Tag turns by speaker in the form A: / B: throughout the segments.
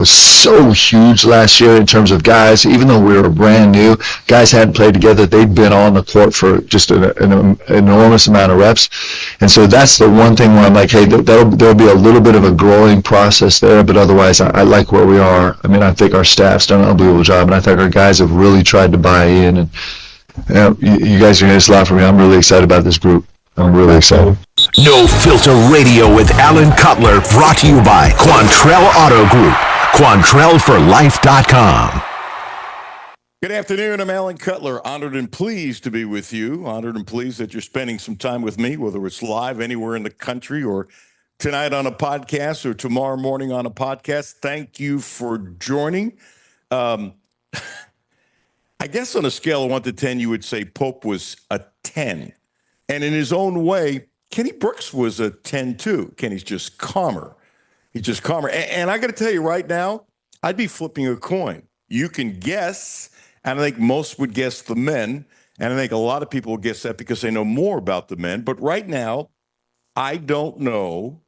A: was so huge last year in terms of guys, even though we were brand new, guys hadn't played together. They'd been on the court for just an enormous amount of reps. And so that's the one thing where I'm like, hey, there'll be a little bit of a growing process there, but otherwise I like where we are. I mean, I think our staff's done an unbelievable job, and I think our guys have really tried to buy in. And you guys are going to hear a lot from me. I'm really excited about this group. I'm really excited.
B: No Filter Radio with Alan Cutler, brought to you by Quantrell Auto Group. QuantrellForLife.com.
C: Good afternoon. I'm Alan Cutler. Honored and pleased to be with you. Honored and pleased that you're spending some time with me, whether it's live anywhere in the country or tonight on a podcast or tomorrow morning on a podcast. Thank you for joining. I guess on a scale of 1 to 10, you would say Pope was a 10. And in his own way, Kenny Brooks was a 10 too. Kenny's just calmer. He's just calmer. And I got to tell you right now, I'd be flipping a coin. You can guess, and I think most would guess the men, and I think a lot of people will guess that because they know more about the men. But right now, I don't know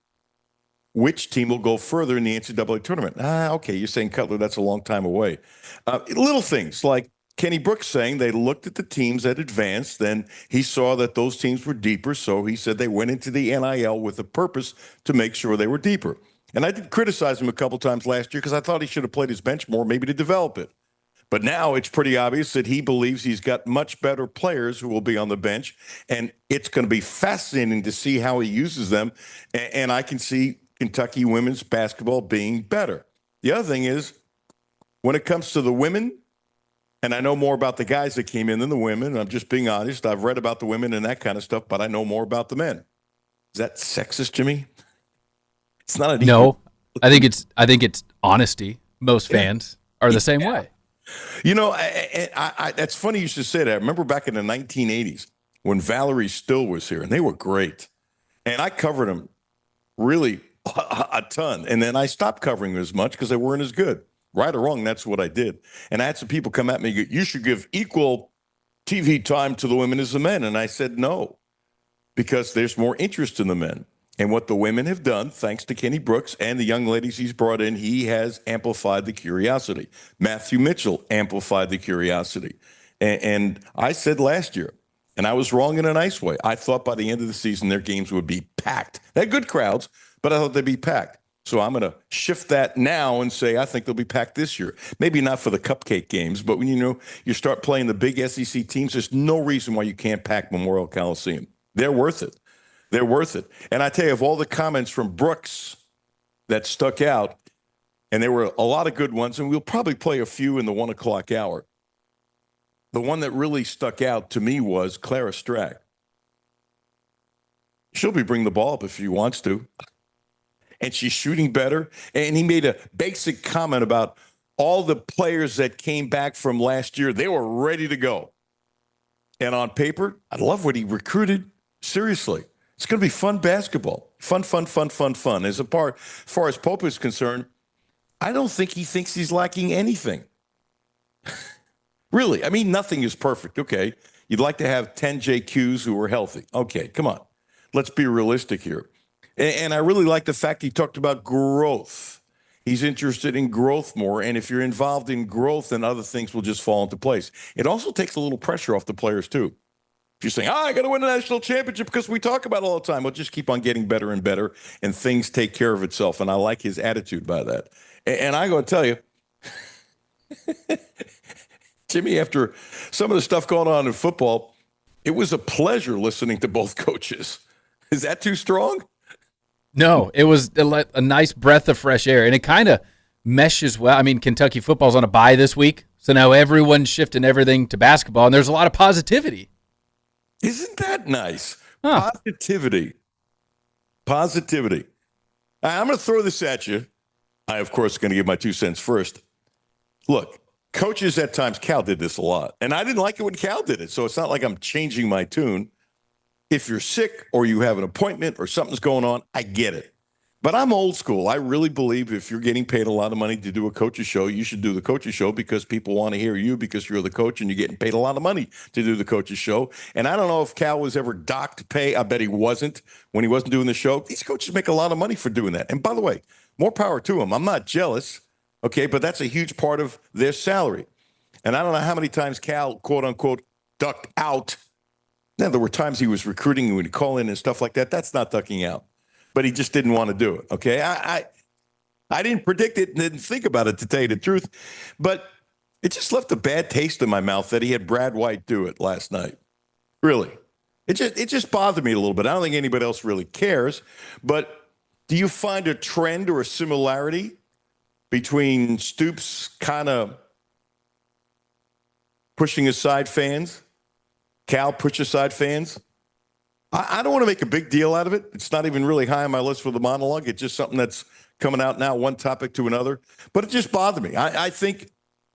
C: which team will go further in the NCAA tournament. Okay, you're saying, Cutler, that's a long time away. Little things like Kenny Brooks saying they looked at the teams that advanced, then he saw that those teams were deeper, so he said they went into the NIL with a purpose to make sure they were deeper. And I did criticize him a couple times last year because I thought he should have played his bench more, maybe to develop it. But now it's pretty obvious that he believes he's got much better players who will be on the bench, and it's going to be fascinating to see how he uses them. And I can see Kentucky women's basketball being better. The other thing is, when it comes to the women, and I know more about the guys that came in than the women, and I'm just being honest, I've read about the women and that kind of stuff, but I know more about the men. Is that sexist, Jimmy? It's not an
D: No, I think it's honesty. Most fans are the same way.
C: You know, I that's funny you should say that. I remember back in the 1980s when Valerie Still was here, and they were great. And I covered them really a ton. And then I stopped covering them as much because they weren't as good. Right or wrong, that's what I did. And I had some people come at me, you should give equal TV time to the women as the men. And I said no, because there's more interest in the men. And what the women have done, thanks to Kenny Brooks and the young ladies he's brought in, he has amplified the curiosity. Matthew Mitchell amplified the curiosity. And I said last year, and I was wrong in a nice way, I thought by the end of the season their games would be packed. They had good crowds, but I thought they'd be packed. So I'm going to shift that now and say I think they'll be packed this year. Maybe not for the cupcake games, but when you start playing the big SEC teams, there's no reason why you can't pack Memorial Coliseum. They're worth it. They're worth it. And I tell you, of all the comments from Brooks that stuck out, and there were a lot of good ones, and we'll probably play a few in the 1 o'clock hour. The one that really stuck out to me was Clara Strack. She'll be bringing the ball up if she wants to. And she's shooting better. And he made a basic comment about all the players that came back from last year. They were ready to go. And on paper, I love what he recruited. Seriously. It's going to be fun basketball. Fun. As far as Pope is concerned, I don't think he thinks he's lacking anything. Really. I mean, nothing is perfect. Okay. You'd like to have 10 JQs who are healthy. Okay, come on. Let's be realistic here. And I really like the fact he talked about growth. He's interested in growth more. And if you're involved in growth, then other things will just fall into place. It also takes a little pressure off the players, too. If you're saying, I got to win a national championship because we talk about it all the time. Well, just keep on getting better and better, and things take care of itself. And I like his attitude by that. And I got to tell you, Jimmy, after some of the stuff going on in football, it was a pleasure listening to both coaches. Is that too strong?
D: No, it was a nice breath of fresh air, and it kind of meshes well. I mean, Kentucky football's on a bye this week, so now everyone's shifting everything to basketball, and there's a lot of positivity.
C: Isn't that nice?
D: Huh.
C: Positivity. I'm going to throw this at you. I, of course, going to give my 2 cents first. Look, coaches at times, Cal did this a lot, and I didn't like it when Cal did it, so it's not like I'm changing my tune. If you're sick or you have an appointment or something's going on, I get it. But I'm old school. I really believe if you're getting paid a lot of money to do a coach's show, you should do the coach's show because people want to hear you because you're the coach and you're getting paid a lot of money to do the coach's show. And I don't know if Cal was ever docked pay. I bet he wasn't when he wasn't doing the show. These coaches make a lot of money for doing that. And by the way, more power to them. I'm not jealous. Okay, but that's a huge part of their salary. And I don't know how many times Cal, quote unquote, ducked out. Now, there were times he was recruiting and would call in and stuff like that. That's not ducking out. But he just didn't want to do it. Okay. I didn't predict it and didn't think about it, to tell you the truth. But it just left a bad taste in my mouth that he had Brad White do it last night. Really. It just bothered me a little bit. I don't think anybody else really cares. But do you find a trend or a similarity between Stoops kind of pushing aside fans, Cal push aside fans? I don't want to make a big deal out of it. It's not even really high on my list for the monologue. It's just something that's coming out now, one topic to another. But it just bothered me. I think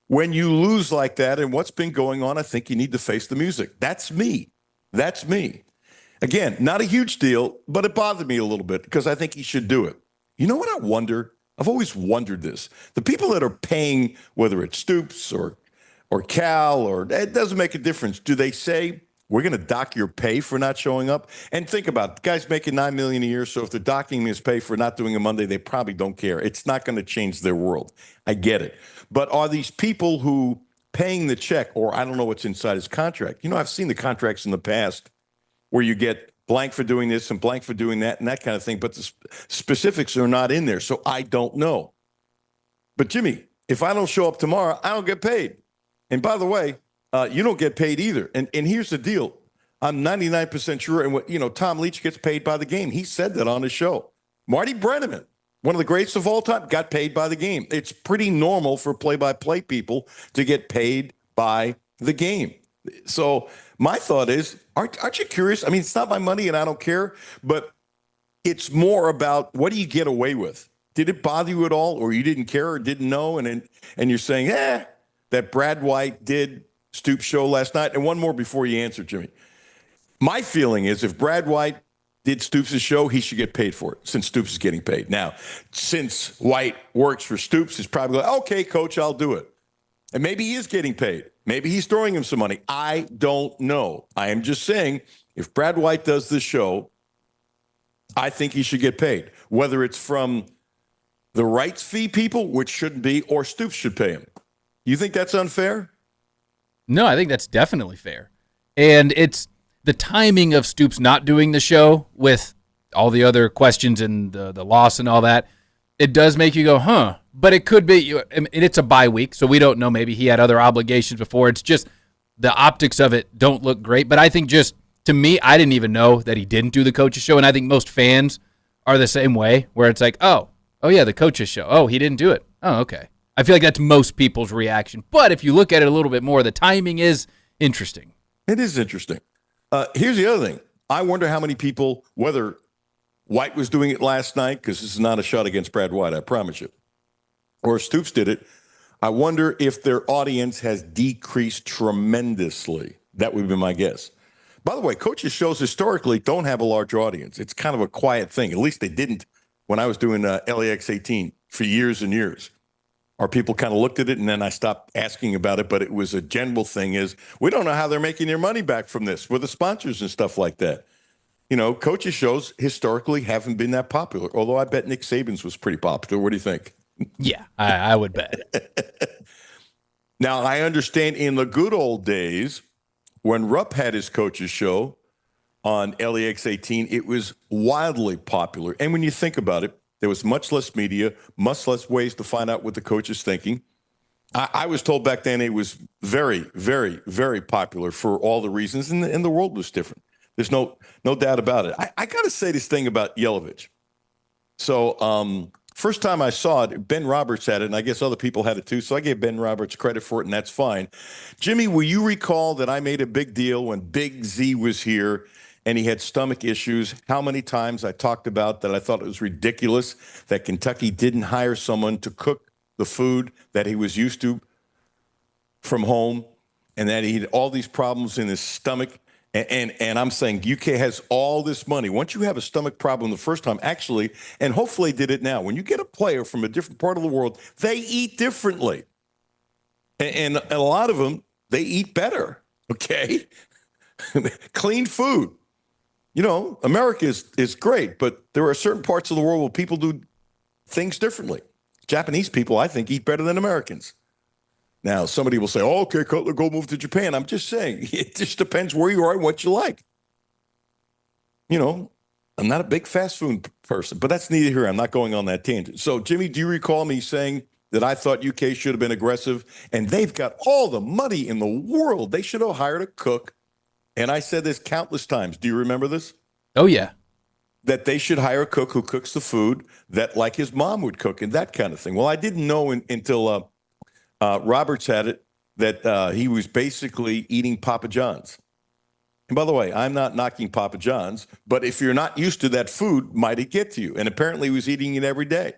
C: when you lose like that and what's been going on, I think you need to face the music. That's me. That's me. Again, not a huge deal, but it bothered me a little bit because I think he should do it. You know what I wonder? I've always wondered this. The people that are paying, whether it's Stoops or Cal, or it doesn't make a difference. Do they say, we're going to dock your pay for not showing up? And think about it. The guy's making $9 million a year, so if they're docking his pay for not doing a Monday, they probably don't care. It's not going to change their world. I get it. But are these people who paying the check, or I don't know what's inside his contract? You know, I've seen the contracts in the past where you get blank for doing this and blank for doing that and that kind of thing, but the specifics are not in there, so I don't know. But Jimmy, if I don't show up tomorrow, I don't get paid. And by the way, you don't get paid either. And here's the deal. I'm 99% sure, and Tom Leach gets paid by the game. He said that on his show. Marty Brennaman, one of the greats of all time, got paid by the game. It's pretty normal for play-by-play people to get paid by the game. So my thought is, aren't you curious? I mean, it's not my money and I don't care, but it's more about what do you get away with? Did it bother you at all, or you didn't care or didn't know? And you're saying, that Brad White did Stoops' show last night. And one more before you answer, Jimmy. My feeling is if Brad White did Stoops' show, he should get paid for it, since Stoops is getting paid. Now, since White works for Stoops, he's probably like, okay, coach, I'll do it. And maybe he is getting paid. Maybe he's throwing him some money. I don't know. I am just saying, if Brad White does this show, I think he should get paid, whether it's from the rights fee people, which shouldn't be, or Stoops should pay him. You think that's unfair?
D: No, I think that's definitely fair. And it's the timing of Stoops not doing the show with all the other questions and the loss and all that. It does make you go, huh? But it could be, and it's a bye week, so we don't know. Maybe he had other obligations before. It's just the optics of it don't look great. But I think just, to me, I didn't even know that he didn't do the coach's show. And I think most fans are the same way, where it's like, oh yeah, the coach's show. Oh, he didn't do it. Oh, okay. I feel like that's most people's reaction. But if you look at it a little bit more, the timing is interesting.
C: It is interesting. Here's the other thing. I wonder how many people, whether White was doing it last night, because this is not a shot against Brad White, I promise you, or Stoops did it, I wonder if their audience has decreased tremendously. That would be my guess. By the way, coaches' shows historically don't have a large audience. It's kind of a quiet thing. At least they didn't when I was doing LAX 18 for years and years. Our people kind of looked at it, and then I stopped asking about it, but it was a general thing is, we don't know how they're making their money back from this with the sponsors and stuff like that. Coaches' shows historically haven't been that popular, although I bet Nick Saban's was pretty popular. What do you think?
D: Yeah, I would bet.
C: Now, I understand in the good old days, when Rupp had his coach's show on LAX 18, it was wildly popular. And when you think about it, there was much less media, much less ways to find out what the coach is thinking. I was told back then it was very, very, very popular for all the reasons, and the world was different. There's no doubt about it. I got to say this thing about Yelovich. So first time I saw it, Ben Roberts had it, and I guess other people had it too, so I gave Ben Roberts credit for it, and that's fine. Jimmy, will you recall that I made a big deal when Big Z was here and he had stomach issues, how many times I talked about that I thought it was ridiculous that Kentucky didn't hire someone to cook the food that he was used to from home, and that he had all these problems in his stomach. And I'm saying UK has all this money. Once you have a stomach problem the first time, actually, and hopefully did it now, when you get a player from a different part of the world, they eat differently. And a lot of them, they eat better, okay? Clean food. America is great, but there are certain parts of the world where people do things differently. Japanese people, I think, eat better than Americans. Now, somebody will say, oh, okay, Cutler, go move to Japan. I'm just saying, it just depends where you are and what you like. You know, I'm not a big fast food person, but that's neither here. I'm not going on that tangent. So, Jimmy, do you recall me saying that I thought UK should have been aggressive? And they've got all the money in the world. They should have hired a cook. And I said this countless times. Do you remember this?
D: Oh, yeah.
C: That they should hire a cook who cooks the food that like his mom would cook and that kind of thing. Well, I didn't know until Roberts had it that he was basically eating Papa John's. And by the way, I'm not knocking Papa John's, but if you're not used to that food, might it get to you? And apparently he was eating it every day.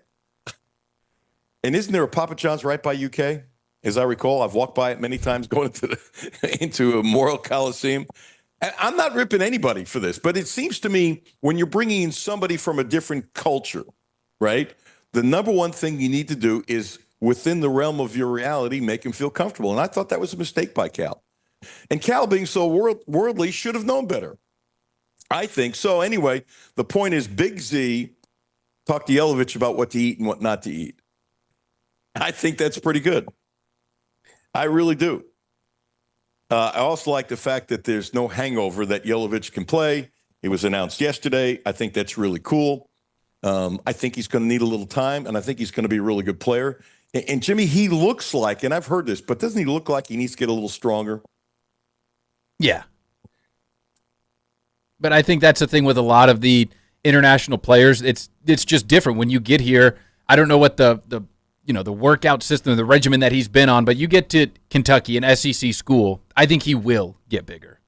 C: And isn't there a Papa John's right by UK? As I recall, I've walked by it many times going into a Memorial Coliseum. And I'm not ripping anybody for this, but it seems to me when you're bringing in somebody from a different culture, right, the number one thing you need to do is within the realm of your reality, make him feel comfortable. And I thought that was a mistake by Cal. And Cal, being so worldly, should have known better. I think. So anyway, the point is Big Z talked to Yelovich about what to eat and what not to eat. I think that's pretty good. I really do. I also like the fact that there's no hangover that Yelovich can play. It was announced yesterday. I think that's really cool. I think he's going to need a little time, and I think he's going to be a really good player. And Jimmy, he looks like, and I've heard this, but doesn't he look like he needs to get a little stronger?
D: Yeah. But I think that's the thing with a lot of the international players. It's just different when you get here. I don't know what the workout system, the regimen that he's been on, but you get to Kentucky, an SEC school, I think he will get bigger.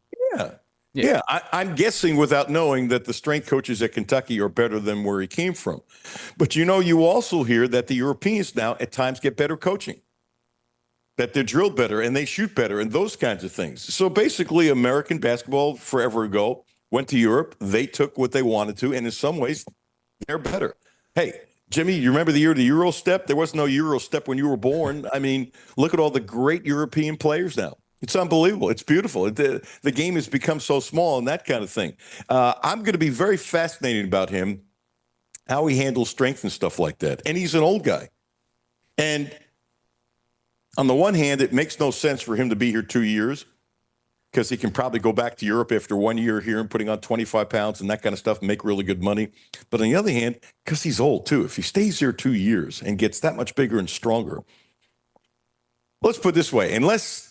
D: Yeah. I'm guessing without knowing that the strength coaches at Kentucky are better than where he came from. But you also hear that the Europeans now at times get better coaching, that they're drilled better and they shoot better and those kinds of things. So basically American basketball forever ago went to Europe. They took what they wanted to, and in some ways they're better. Hey, Jimmy, you remember the year of the Euro step? There was no Euro step when you were born. I mean, look at all the great European players now. It's unbelievable. It's beautiful. The game has become so small and that kind of thing. I'm going to be very fascinated about him, how he handles strength and stuff like that. And he's an old guy. And on the one hand, it makes no sense for him to be here 2 years because he can probably go back to Europe after 1 year here and putting on 25 pounds and that kind of stuff and make really good money. But on the other hand, because he's old too, if he stays here 2 years and gets that much bigger and stronger, let's put it this way, unless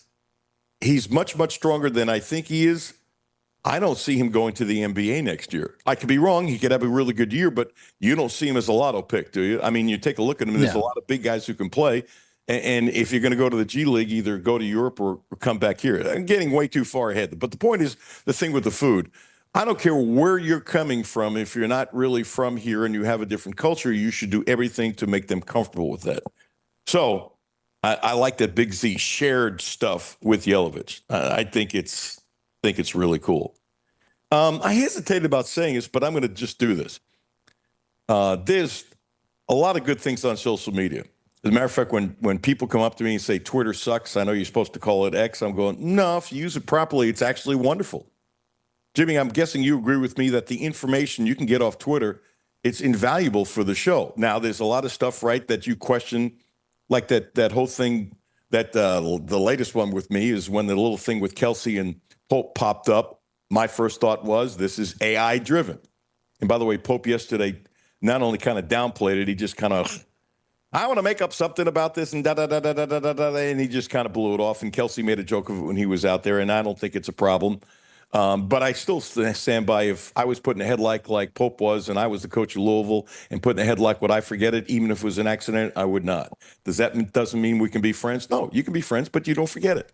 D: he's much, much stronger than I think he is, I don't see him going to the NBA next year. I could be wrong. He could have a really good year, but you don't see him as a lotto pick, do you? I mean, you take a look at him, and there's a lot of big guys who can play. And if you're going to go to the G League, either go to Europe or come back here. I'm getting way too far ahead. But the point is, the thing with the food, I don't care where you're coming from. If you're not really from here and you have a different culture, you should do everything to make them comfortable with that. So I like that Big Z shared stuff with Yelovich. I think it's really cool. I hesitated about saying this, but I'm going to just do this. There's a lot of good things on social media. As a matter of fact, when people come up to me and say Twitter sucks, I know you're supposed to call it X, I'm going, no, if you use it properly, it's actually wonderful. Jimmy, I'm guessing you agree with me that the information you can get off Twitter, it's invaluable for the show. Now, there's a lot of stuff, right, that you question, like that whole thing, that the latest one with me is when the little thing with Kelsey and Pope popped up. My first thought was, this is AI driven. And by the way, Pope yesterday not only kind of downplayed it, he just kind of, I want to make up something about this and da-da-da-da-da-da-da, and he just kind of blew it off. And Kelsey made a joke of it when he was out there, and I don't think it's a problem. But I still stand by, if I was putting a head like Pope was and I was the coach of Louisville and putting a head would I forget it, even if it was an accident? I would not. Doesn't mean we can be friends? No, you can be friends, but you don't forget it.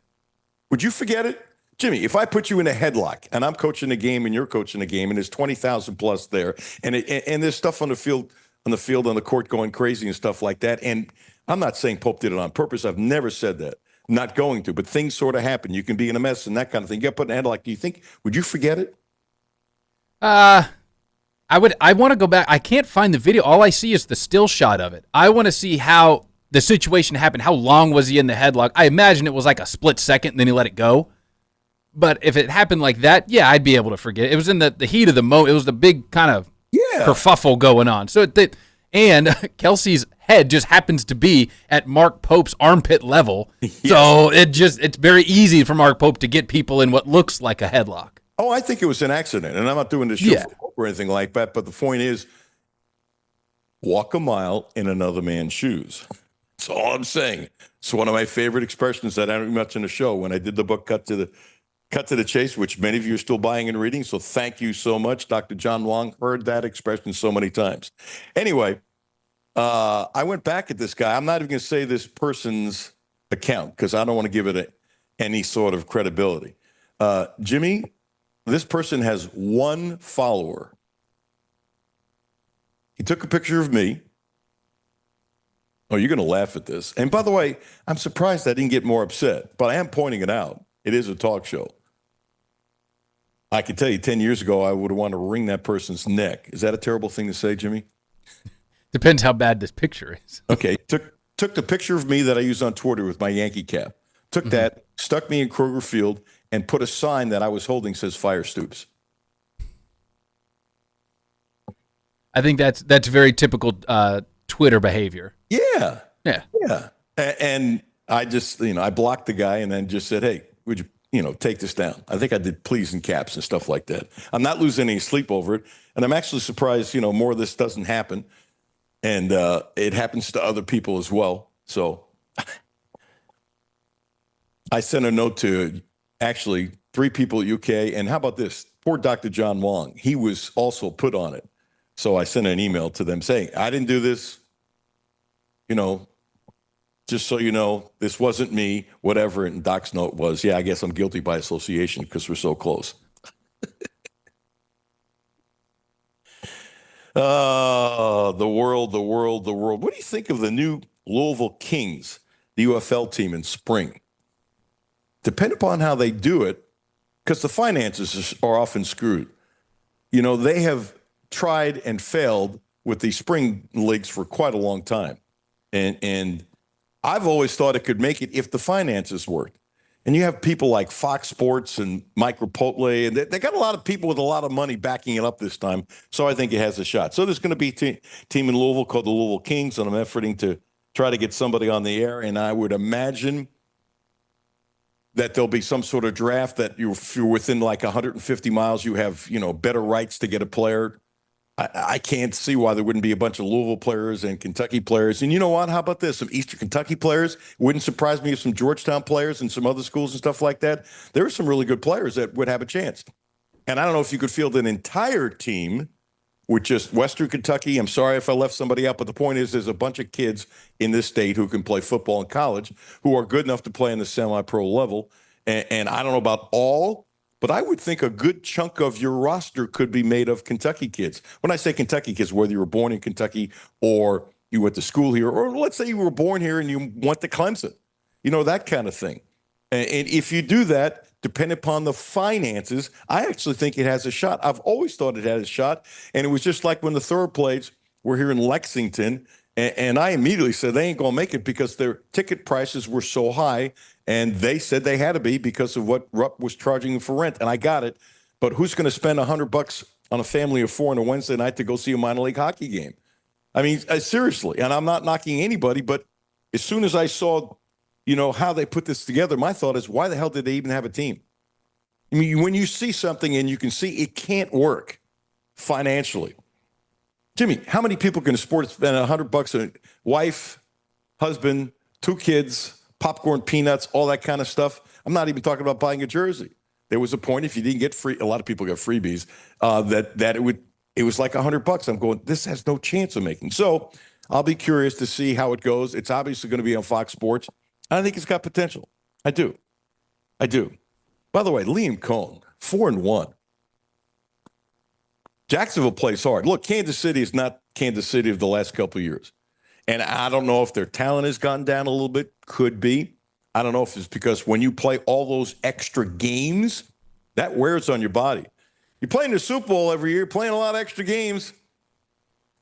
D: Would you forget it? Jimmy, if I put you in a headlock and I'm coaching a game and you're coaching a game and there's 20,000 plus there and there's stuff on the field, on the court going crazy and stuff like that. And I'm not saying Pope did it on purpose. I've never said that. Not going to, but things sort of happen. You can be in a mess and that kind of thing. You get put in a headlock. Do you think, would you forget it? I want to go back. I can't find the video. All I see is the still shot of it. I want to see how the situation happened. How long was he in the headlock? I imagine it was like a split second and then he let it go. But if it happened like that, yeah, I'd be able to forget. It was in the heat of the moment. It was the big kind of kerfuffle going on. So and Kelsey's head just happens to be at Mark Pope's armpit level. So it's very easy for Mark Pope to get people in what looks like a headlock.
C: Oh, I think it was an accident, and I'm not doing this show for Pope or anything like that, but the point is, walk a mile in another man's shoes. That's all I'm saying. It's one of my favorite expressions that I don't much in the show when I did the book Cut to the Chase, which many of you are still buying and reading. So thank you so much. Dr. John Wong heard that expression so many times. Anyway, I went back at this guy. I'm not even going to say this person's account because I don't want to give it any sort of credibility. Jimmy, this person has one follower. He took a picture of me. Oh, you're going to laugh at this. And by the way, I'm surprised I didn't get more upset, but I am pointing it out. It is a talk show. I can tell you 10 years ago, I would have wanted to wring that person's neck. Is that a terrible thing to say, Jimmy?
D: Depends how bad this picture is.
C: Okay. Took the picture of me that I used on Twitter with my Yankee cap. Took that, stuck me in Kroger Field, and put a sign that I was holding says Fire Stoops.
D: I think that's very typical Twitter behavior.
C: Yeah.
D: Yeah.
C: Yeah. And I just, I blocked the guy and then just said, hey, would you, take this down? I think I did please in caps and stuff like that. I'm not losing any sleep over it. And I'm actually surprised, more of this doesn't happen. And it happens to other people as well. So I sent a note to actually 3 people at UK. And how about this? Poor Dr. John Wong. He was also put on it. So I sent an email to them saying, I didn't do this. Just so you know, this wasn't me, whatever. And Doc's note was, I guess I'm guilty by association because we're so close. The world. What do you think of the new Louisville Kings, the UFL team in spring? Depend upon how they do it, because the finances are often screwed. They have tried and failed with the spring leagues for quite a long time. And I've always thought it could make it if the finances worked. And you have people like Fox Sports and Mike Rapotle, and they got a lot of people with a lot of money backing it up this time. So I think it has a shot. So there's going to be a team in Louisville called the Louisville Kings, and I'm efforting to try to get somebody on the air. And I would imagine that there'll be some sort of draft that if you're within like 150 miles, you have, better rights to get a player. I can't see why there wouldn't be a bunch of Louisville players and Kentucky players. And you know what? How about this? Some Eastern Kentucky players. Wouldn't surprise me if some Georgetown players and some other schools and stuff like that. There are some really good players that would have a chance. And I don't know if you could field an entire team with just Western Kentucky. I'm sorry if I left somebody out, but the point is there's a bunch of kids in this state who can play football in college who are good enough to play in the semi-pro level. And I don't know about all, but I would think a good chunk of your roster could be made of Kentucky kids. When I say Kentucky kids, whether you were born in Kentucky or you went to school here, or let's say you were born here and you went to Clemson, that kind of thing. And if you do that, depending upon the finances, I actually think it has a shot. I've always thought it had a shot. And it was just like when the Thoroughblades were here in Lexington, and I immediately said they ain't going to make it because their ticket prices were so high. And they said they had to be because of what Rupp was charging them for rent. And I got it. But who's going to spend $100 on a family of 4 on a Wednesday night to go see a minor league hockey game? I mean, seriously. And I'm not knocking anybody, but as soon as I saw, how they put this together, my thought is, why the hell did they even have a team? I mean, when you see something and you can see it can't work financially. Jimmy, how many people can spend $100 on a wife, husband, 2 kids, popcorn, peanuts, all that kind of stuff? I'm not even talking about buying a jersey. There was a point, if you didn't get free, a lot of people got freebies, that it was like $100. I'm going, this has no chance of making. So I'll be curious to see how it goes. It's obviously going to be on Fox Sports. I think it's got potential. I do. By the way, Liam Cohn, 4-1. Jacksonville plays hard. Look, Kansas City is not Kansas City of the last couple of years. And I don't know if their talent has gone down a little bit. Could be. I don't know if it's because when you play all those extra games, that wears on your body. You're playing the Super Bowl every year, playing a lot of extra games.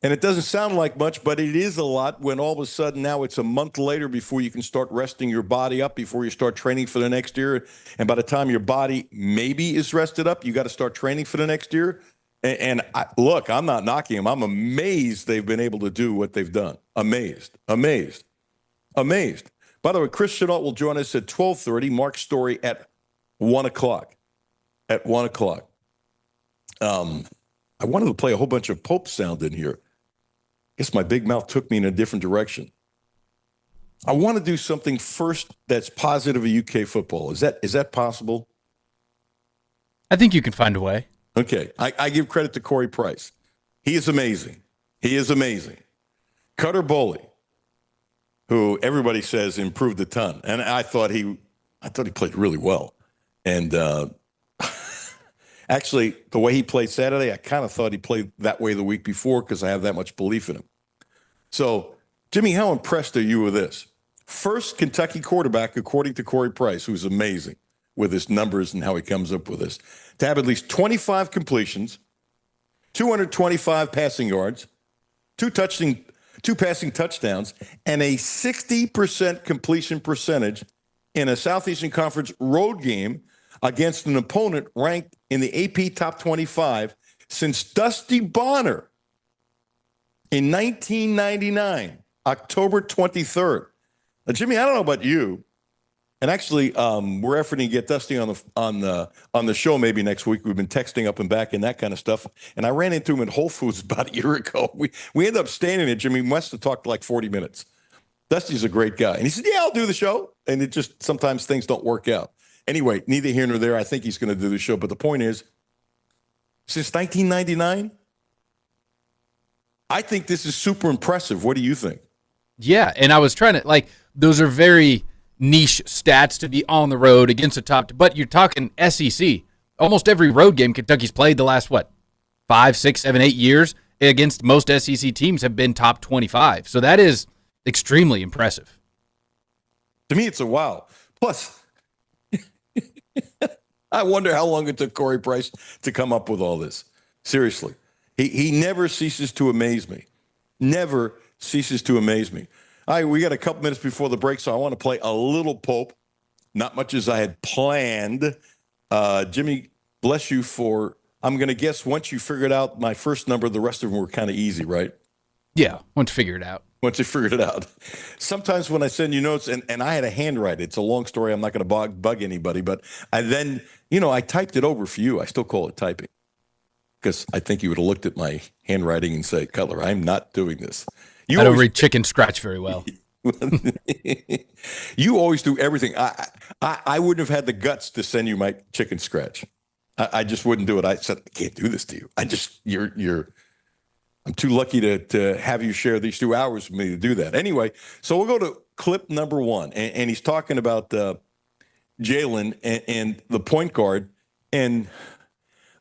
C: And it doesn't sound like much, but it is a lot when all of a sudden now it's a month later before you can start resting your body up, before you start training for the next year. And by the time your body maybe is rested up, you got to start training for the next year. And look, I'm not knocking them. I'm amazed they've been able to do what they've done. Amazed. By the way, Chris Chenault will join us at 12:30. Mark Story at 1 o'clock. At 1 o'clock. I wanted to play a whole bunch of Pope sound in here. I guess my big mouth took me in a different direction. I want to do something first that's positive of UK football. Is that possible?
D: I think you can find a way.
C: Okay. I give credit to Corey Price. He is amazing. Cutter Boley, who everybody says improved a ton. And I thought he played really well. And actually, the way he played Saturday, I kind of thought he played that way the week before because I have that much belief in him. So, Jimmy, how impressed are you with this? First Kentucky quarterback, according to Corey Price, who's amazing with his numbers and how he comes up with this, to have at least 25 completions, 225 passing yards, two passing touchdowns, and a 60% completion percentage in a Southeastern Conference road game against an opponent ranked in the AP Top 25 since Dusty Bonner in 1999, October 23rd. Now, Jimmy, I don't know about you, and actually, we're efforting to get Dusty on the show maybe next week. We've been texting up and back and that kind of stuff. And I ran into him at Whole Foods about a year ago. We ended up standing there. Jimmy must have talked like 40 minutes. Dusty's a great guy, and he said, "Yeah, I'll do the show." And it just sometimes things don't work out. Anyway, neither here nor there. I think he's going to do the show. But the point is, since 1999, I think this is super impressive. What do you think?
D: Yeah, and I was trying to, those are very niche stats to be on the road against a top, but you're talking SEC. Almost every road game Kentucky's played the last, 5, 6, 7, 8 years against most SEC teams have been top 25. So that is extremely impressive.
C: To me, it's a wow. Plus, I wonder how long it took Corey Price to come up with all this. Seriously. He never ceases to amaze me. Never ceases to amaze me. All right, we got a couple minutes before the break, so I want to play a little Pope. Not much as I had planned. Jimmy, bless you for, I'm going to guess once you figured out my first number, the rest of them were kind of easy, right?
D: Yeah, once you figure it out.
C: Once you figured it out. Sometimes when I send you notes, and I had to handwrite it. It's a long story. I'm not going to bug anybody, but I then, I typed it over for you. I still call it typing because I think you would have looked at my handwriting and say, Cutler, I'm not doing this.
D: I don't read chicken scratch very well.
C: You always do everything. I wouldn't have had the guts to send you my chicken scratch. I just wouldn't do it. I said, I can't do this to you. I'm too lucky to have you share these 2 hours with me to do that. Anyway, so we'll go to clip number 1. And he's talking about Jalen and the point guard. And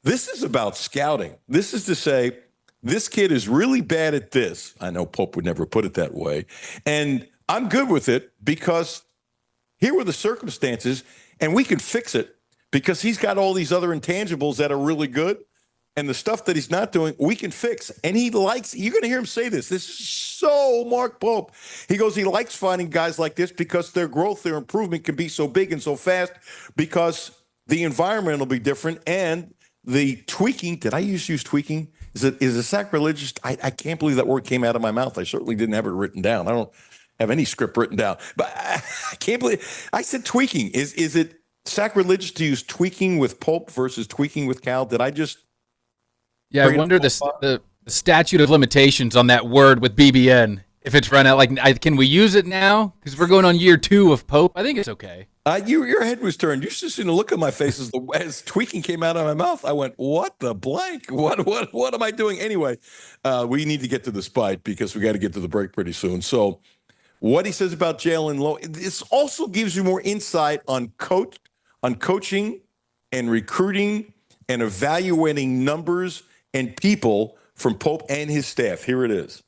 C: this is about scouting. This is to say, this kid is really bad at this. I know Pope would never put it that way. And I'm good with it because here were the circumstances, and we can fix it because he's got all these other intangibles that are really good. And the stuff that he's not doing, we can fix. And you're going to hear him say this. This is so Mark Pope. He goes, he likes finding guys like this because their growth, their improvement can be so big and so fast because the environment will be different and the tweaking. Did I use tweaking? Is it sacrilegious? I can't believe that word came out of my mouth. I certainly didn't have it written down. I don't have any script written down. But I can't believe I said tweaking. Is it sacrilegious to use tweaking with Pope versus tweaking with Cal? Did I just...
D: Yeah, I wonder the statute of limitations on that word with BBN, if it's run out. Can we use it now? Because we're going on year 2 of Pope. I think it's okay.
C: Your head was turned. You should have seen the look on my face as tweaking came out of my mouth. I went, what the blank? What am I doing? Anyway, we need to get to the spite because we got to get to the break pretty soon. So what he says about Jalen Lowe, this also gives you more insight on coaching and recruiting and evaluating numbers and people from Pope and his staff. Here it is.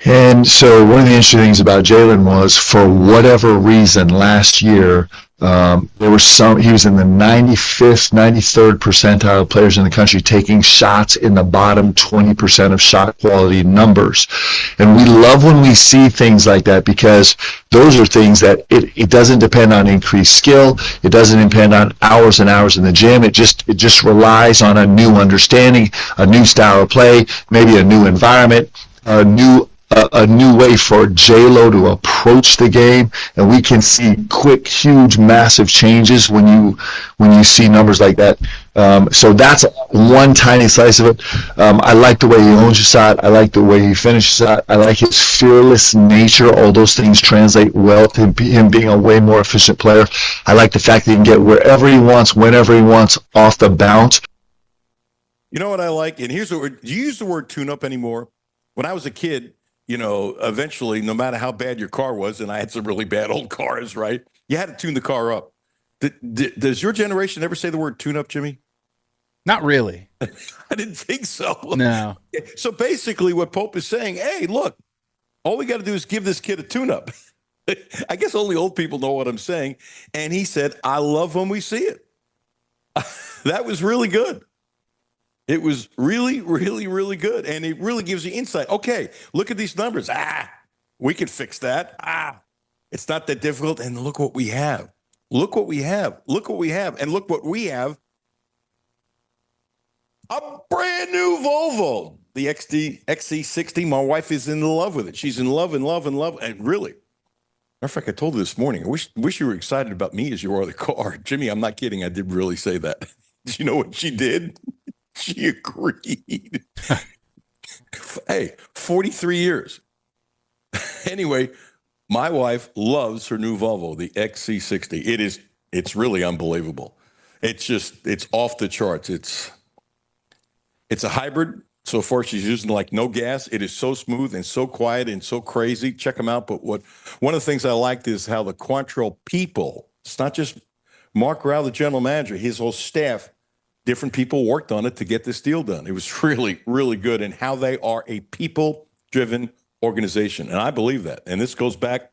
A: And so one of the interesting things about Jalen was, for whatever reason, last year, He was in the 95th, 93rd percentile of players in the country taking shots in the bottom 20% of shot quality numbers. And we love when we see things like that, because those are things that it doesn't depend on increased skill. It doesn't depend on hours and hours in the gym. It just relies on a new understanding, a new style of play, maybe a new environment, a new way for J-Lo to approach the game, and we can see quick, huge, massive changes when you see numbers like that. So that's one tiny slice of it. I like the way he owns his shot. I like the way he finishes shot. I like his fearless nature. All those things translate well to him being a way more efficient player. I like the fact that he can get wherever he wants, whenever he wants, off the bounce.
C: You know what I like? And here's the word. Do you use the word tune-up anymore? When I was a kid, eventually, no matter how bad your car was, and I had some really bad old cars, right? You had to tune the car up. Does your generation ever say the word tune-up, Jimmy?
D: Not really.
C: I didn't think so.
D: No.
C: So basically what Pope is saying, hey, look, all we got to do is give this kid a tune-up. I guess only old people know what I'm saying. And he said, I love when we see it. That was really good. It was really, really, really good. And it really gives you insight. Okay, look at these numbers. We can fix that. It's not that difficult. And look what we have. Look what we have. Look what we have. And look what we have. A brand new Volvo. The XC60. My wife is in love with it. She's in love. And really, matter of fact, I told her this morning, I wish you were excited about me as you are the car. Jimmy, I'm not kidding. I did really say that. Did you know what she did? She agreed. Hey, 43 years. Anyway, my wife loves her new Volvo, the XC60. It's really unbelievable. It's off the charts. It's a hybrid. So far, she's using like no gas. It is so smooth and so quiet and so crazy. Check them out. But one of the things I liked is how the Quantrill people, it's not just Mark Rao, the general manager, his whole staff, different people worked on it to get this deal done. It was really, really good, and how they are a people-driven organization. And I believe that. And this goes back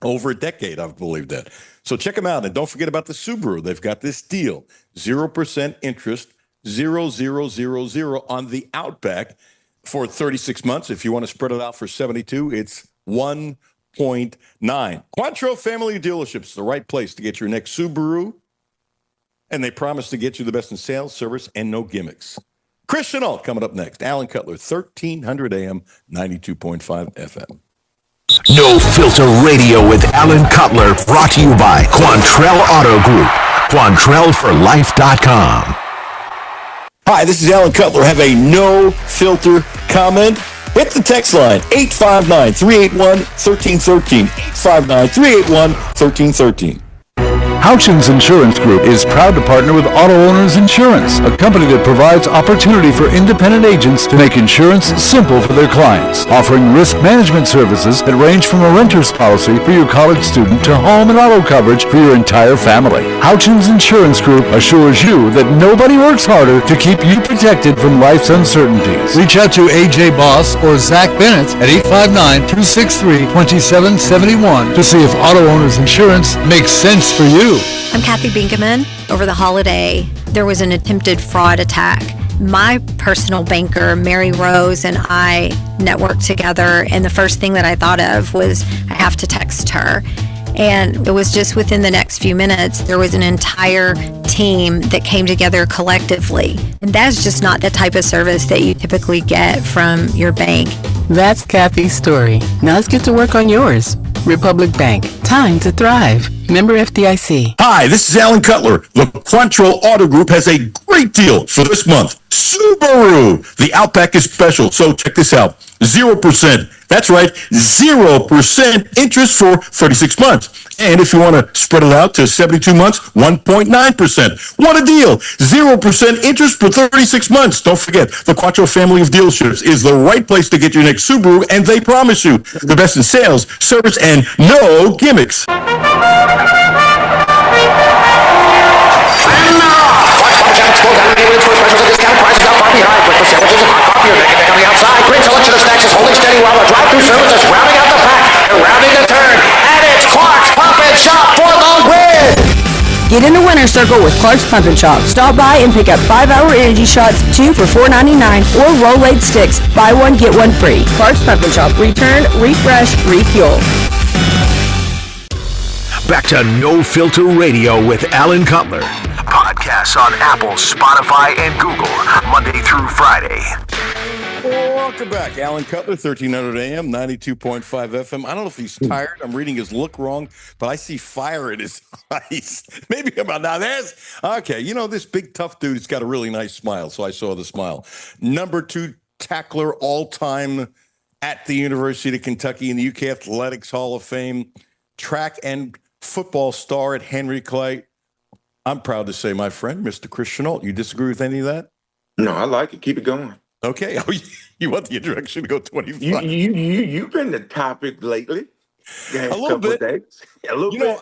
C: over a decade, I've believed that. So check them out. And don't forget about the Subaru. They've got this deal, 0% interest, 0, 0, 0, 0 on the Outback for 36 months. If you want to spread it out for 72, it's 1.9. Quantrill Family Dealerships, the right place to get your next Subaru. And they promise to get you the best in sales, service, and no gimmicks. Christian Alt coming up next. Alan Cutler, 1300 AM, 92.5 FM.
B: No Filter Radio with Alan Cutler, brought to you by Quantrill Auto Group. QuantrellForLife.com.
C: Hi, this is Alan Cutler. Have a no filter comment? Hit the text line, 859-381-1313. 859-381-1313.
E: Houchins Insurance Group is proud to partner with Auto Owners Insurance, a company that provides opportunity for independent agents to make insurance simple for their clients, offering risk management services that range from a renter's policy for your college student to home and auto coverage for your entire family. Houchins Insurance Group assures you that nobody works harder to keep you protected from life's uncertainties. Reach out to AJ Boss or Zach Bennett at 859-263-2771 to see if Auto Owners Insurance makes sense for you.
F: I'm Kathy Binkaman. Over the holiday, there was an attempted fraud attack. My personal banker, Mary Rose, and I networked together, and the first thing that I thought of was I have to text her. And it was just within the next few minutes, there was an entire team that came together collectively. And that's just not the type of service that you typically get from your bank.
G: That's Kathy's story. Now let's get to work on yours. Republic Bank. Time to thrive. Member FDIC.
C: Hi, this is Alan Cutler. The Quantrill Auto Group has a great deal for this month. Subaru. The Outback is special, so check this out. 0%. That's right, 0% interest for 36 months. And if you want to spread it out to 72 months, 1.9%. What a deal. 0% interest for 36 months. Don't forget, the Quantrill family of dealerships is the right place to get your next Subaru, and they promise you the best in sales, service, and no gimmicks.
H: Great selection of snacks is holding steady while the drive-thru service is rounding out the pack and rounding the turn. And it's Clark's Pop and Shop for the win!
I: Get in the winner's circle with Clark's Pumpkin Shop. Stop by and pick up 5-hour energy shots, 2 for $4.99, or Rolade sticks. Buy one, get one free. Clark's Pumpkin Shop. Return, refresh, refuel.
B: Back to No Filter Radio with Alan Cutler. Podcasts on Apple, Spotify, and Google, Monday through Friday.
C: Welcome back. Alan Cutler, 1300 AM, 92.5 FM. I don't know if he's tired. I'm reading his look wrong, but I see fire in his eyes. Maybe about now. There's okay. You know, this big tough dude has got a really nice smile, so I saw the smile. Number 2 tackler all time at the University of Kentucky in the UK Athletics Hall of Fame, track and football star at Henry Clay. I'm proud to say, my friend, Mr. Chris Chenault. You disagree with any of that?
J: No, I like it. Keep it going.
C: Okay. Oh, you want the introduction to go 25?
J: You've been the topic lately.
C: A little bit.
J: Days. A little bit.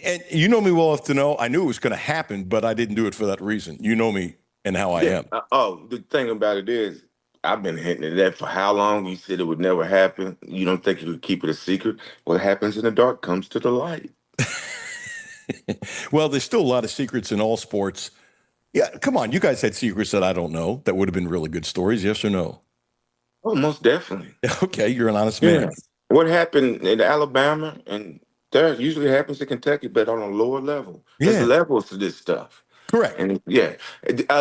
C: And you know me well enough to know I knew it was going to happen, but I didn't do it for that reason. You know me and how I am.
J: The thing about it is, I've been hitting at that for how long? You said it would never happen. You don't think you could keep it a secret? What happens in the dark comes to the light.
C: Well, there's still a lot of secrets in all sports. Yeah, come on. You guys had secrets that I don't know that would have been really good stories, yes or no?
J: Oh, most definitely.
C: Okay, you're an honest man.
J: Yeah. What happened in Alabama, and that usually happens in Kentucky, but on a lower level. There's levels to this stuff.
C: Correct.
J: And did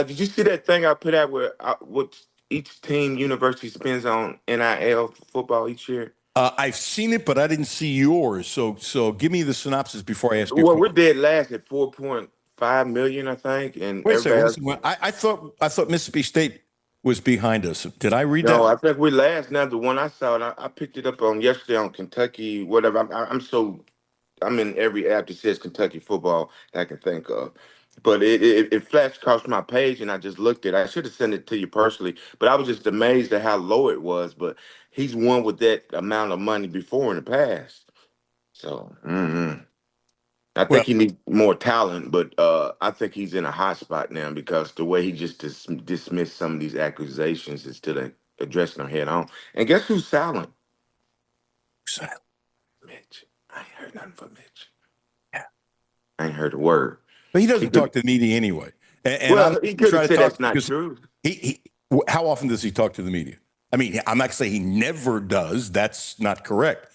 J: you see that thing I put out where what each team university spends on NIL football each year?
C: I've seen it, but I didn't see yours. So give me the synopsis before I ask you.
J: Well, we're dead last at 4.5 million, I think. And
C: wait a second. I thought Mississippi State was behind us. Did I read that?
J: No, I think we're last now. The one I saw, I picked it up on yesterday on Kentucky, whatever. I'm in every app that says Kentucky football that I can think of. But it flashed across my page, and I just looked at it. I should have sent it to you personally, but I was just amazed at how low it was. But he's won with that amount of money before in the past. So I think he needs more talent, but I think he's in a hot spot now because the way he just dismissed some of these accusations instead of addressing them head on. And guess who's silent?
C: Silent.
J: Mitch. I ain't heard nothing from Mitch. Yeah. I ain't heard a word.
C: But he doesn't talk to the media anyway. And
J: he could have said that's not true.
C: How often does he talk to the media? I mean, I'm not saying he never does. That's not correct.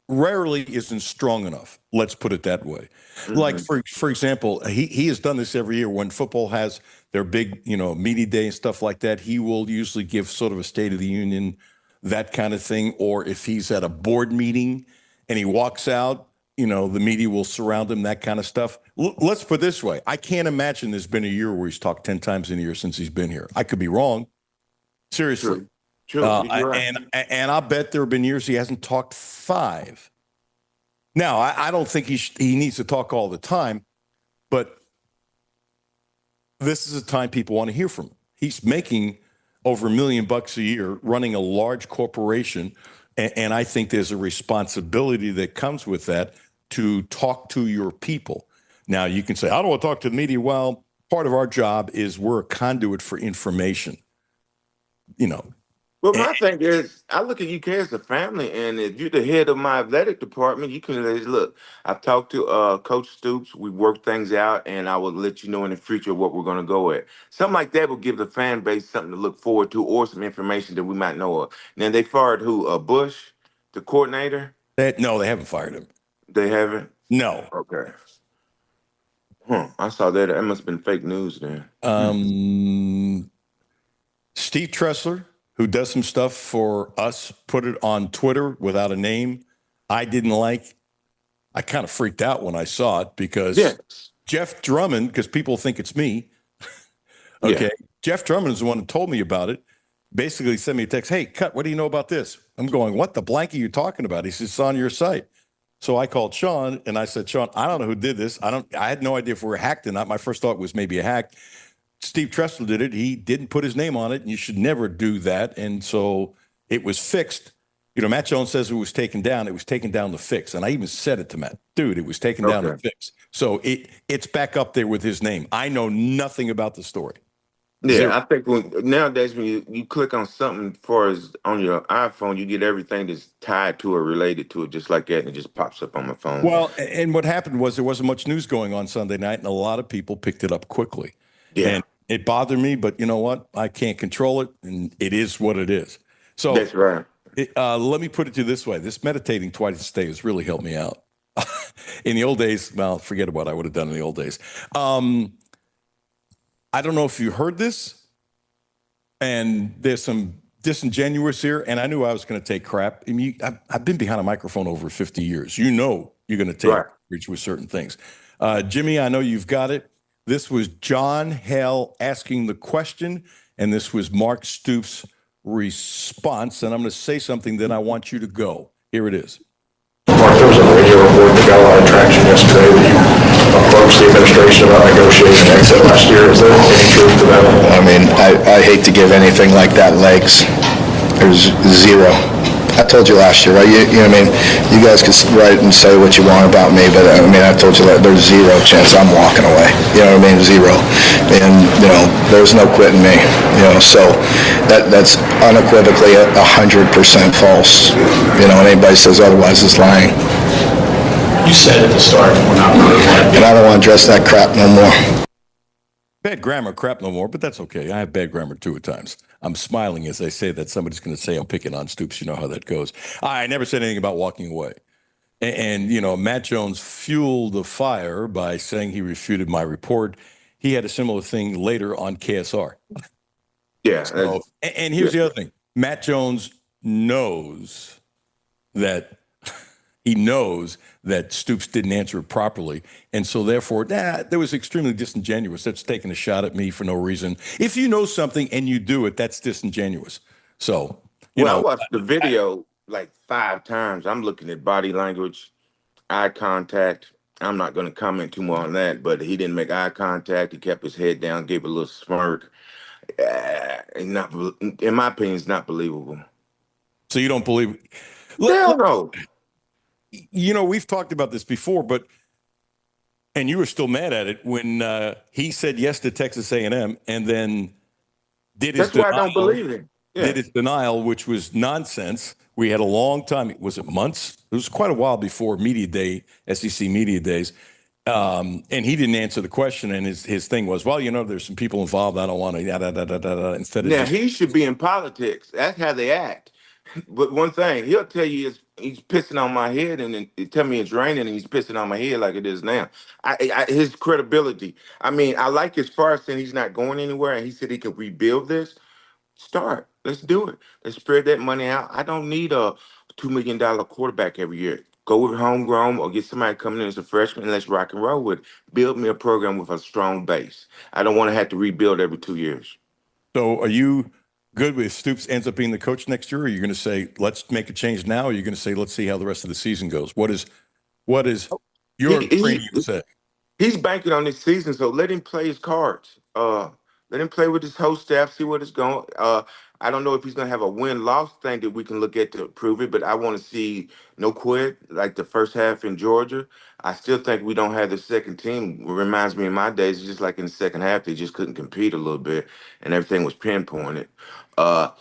C: Rarely isn't strong enough. Let's put it that way. Mm-hmm. Like, for example, he has done this every year when football has their big, media day and stuff like that. He will usually give sort of a State of the Union, that kind of thing. Or if he's at a board meeting and he walks out, the media will surround him, that kind of stuff. Let's put it this way. I can't imagine there's been a year where he's talked 10 times in a year since he's been here. I could be wrong. Seriously.
J: Sure. Right.
C: And I'll bet there have been years he hasn't talked 5. Now, I don't think he needs to talk all the time, but this is a time people want to hear from him. He's making over $1 million a year, running a large corporation, and I think there's a responsibility that comes with that to talk to your people. Now, you can say, I don't want to talk to the media. Well, part of our job is we're a conduit for information.
J: Well, my thing is, I look at UK as a family, and if you're the head of my athletic department, you can look. I've talked to Coach Stoops. We worked things out, and I will let you know in the future what we're going to go at. Something like that will give the fan base something to look forward to, or some information that we might know of. Now, they fired who? Bush, the coordinator?
C: No, they haven't fired him.
J: They haven't?
C: No.
J: Okay. I saw that. That must have been fake news then.
C: Steve Tressler, who does some stuff for us, put it on Twitter without a name. I didn't like. I kind of freaked out when I saw it because Jeff Drummond, because people think it's me. Okay. Yeah. Jeff Drummond is the one who told me about it. Basically sent me a text. Hey, Cut, what do you know about this? I'm going, what the blank are you talking about? He says, it's on your site. So I called Sean and I said, Sean, I don't know who did this. I had no idea if we were hacked or not. My first thought was maybe a hack. Steve Tressler did it. He didn't put his name on it, and you should never do that. And so it was fixed. Matt Jones says it was taken down. It was taken down to fix. And I even said it to Matt. Dude, it was taken down to fix. So it's back up there with his name. I know nothing about the story. Zero.
J: Yeah, I think nowadays when you click on something for as on your iPhone, you get everything that's tied to or related to it, just like that, and it just pops up on my phone.
C: Well, and what happened was there wasn't much news going on Sunday night, and a lot of people picked it up quickly.
J: Yeah,
C: And it bothered me, but you know what? I can't control it, and it is what it is. So
J: that's right.
C: let me put it to you this way: this meditating twice a day has really helped me out. In the old days, well, forget what I would have done in the old days. I don't know if you heard this, and there's some disingenuous here, and I knew I was going to take crap. I mean, I've been behind a microphone over 50 years. You know you're going to take
J: Right.
C: reach with certain things. Jimmy, I know you've got it. This was John Hale asking the question, and this was Mark Stoops' response. And I'm going to say something, then I want you to go. Here it is.
K: Mark, there was a radio report that got a lot of traction yesterday that you approached the administration about negotiating an exit last year. Is there any truth to that?
L: I mean, I hate to give anything like that legs. There's zero. I told you last year, right? You know what I mean? You guys can write and say what you want about me, but I mean, I told you that there's zero chance I'm walking away. You know what I mean? Zero. And, you know, there's no quitting me. You know, so that's unequivocally 100% false. You know, and anybody says otherwise is lying.
K: You said at the start, we're not really
L: And I don't want to address that crap no more.
C: Bad grammar, crap no more, but that's okay. I have bad grammar too at times. I'm smiling as I say that. Somebody's going to say I'm picking on Stoops. You know how that goes. I never said anything about walking away. And you know, Matt Jones fueled the fire by saying he refuted my report. He had a similar thing later on KSR.
J: Yeah.
C: So, and here's the other thing. Matt Jones knows that Stoops didn't answer it properly. And so therefore, that was extremely disingenuous. That's taking a shot at me for no reason. If you know something and you do it, that's disingenuous. So, you know,
J: I watched the video like 5 times. I'm looking at body language, eye contact. I'm not going to comment too more on that, but he didn't make eye contact. He kept his head down, gave a little smirk. Not, in my opinion, it's not believable.
C: So you don't believe?
J: Hell no.
C: You know, we've talked about this before, and you were still mad at it when he said yes to Texas A&M and then did his
J: That's why
C: denial.
J: I don't believe it. Yeah.
C: Did his denial, which was nonsense. We had a long time. Was it months? It was quite a while before media day, SEC media days. And he didn't answer the question. And his thing was, well, you know, there's some people involved. I don't want to, instead of
J: Now,
C: just,
J: he should be in politics. That's how they act. But one thing, he'll tell you is he's pissing on my head and then tell me it's raining and he's pissing on my head like it is now. His credibility. I mean, I like his far saying he's not going anywhere and he said he could rebuild this. Start. Let's do it. Let's spread that money out. I don't need a $2 million quarterback every year. Go with homegrown or get somebody coming in as a freshman and let's rock and roll with it. Build me a program with a strong base. I don't want to have to rebuild every 2 years.
C: so are you good with Stoops ends up being the coach next year? Or are you going to say, let's make a change now? Or are you going to say, let's see how the rest of the season goes? What is your training say?
J: He's banking on this season, so let him play his cards. Let him play with his whole staff, see what it's going. I don't know if he's gonna have a win-loss thing that we can look at to prove it, but I want to see no quit like the first half in Georgia. I still think we don't have the second team. It reminds me of my days, it's just like in the second half, they just couldn't compete a little bit, and everything was pinpointed. I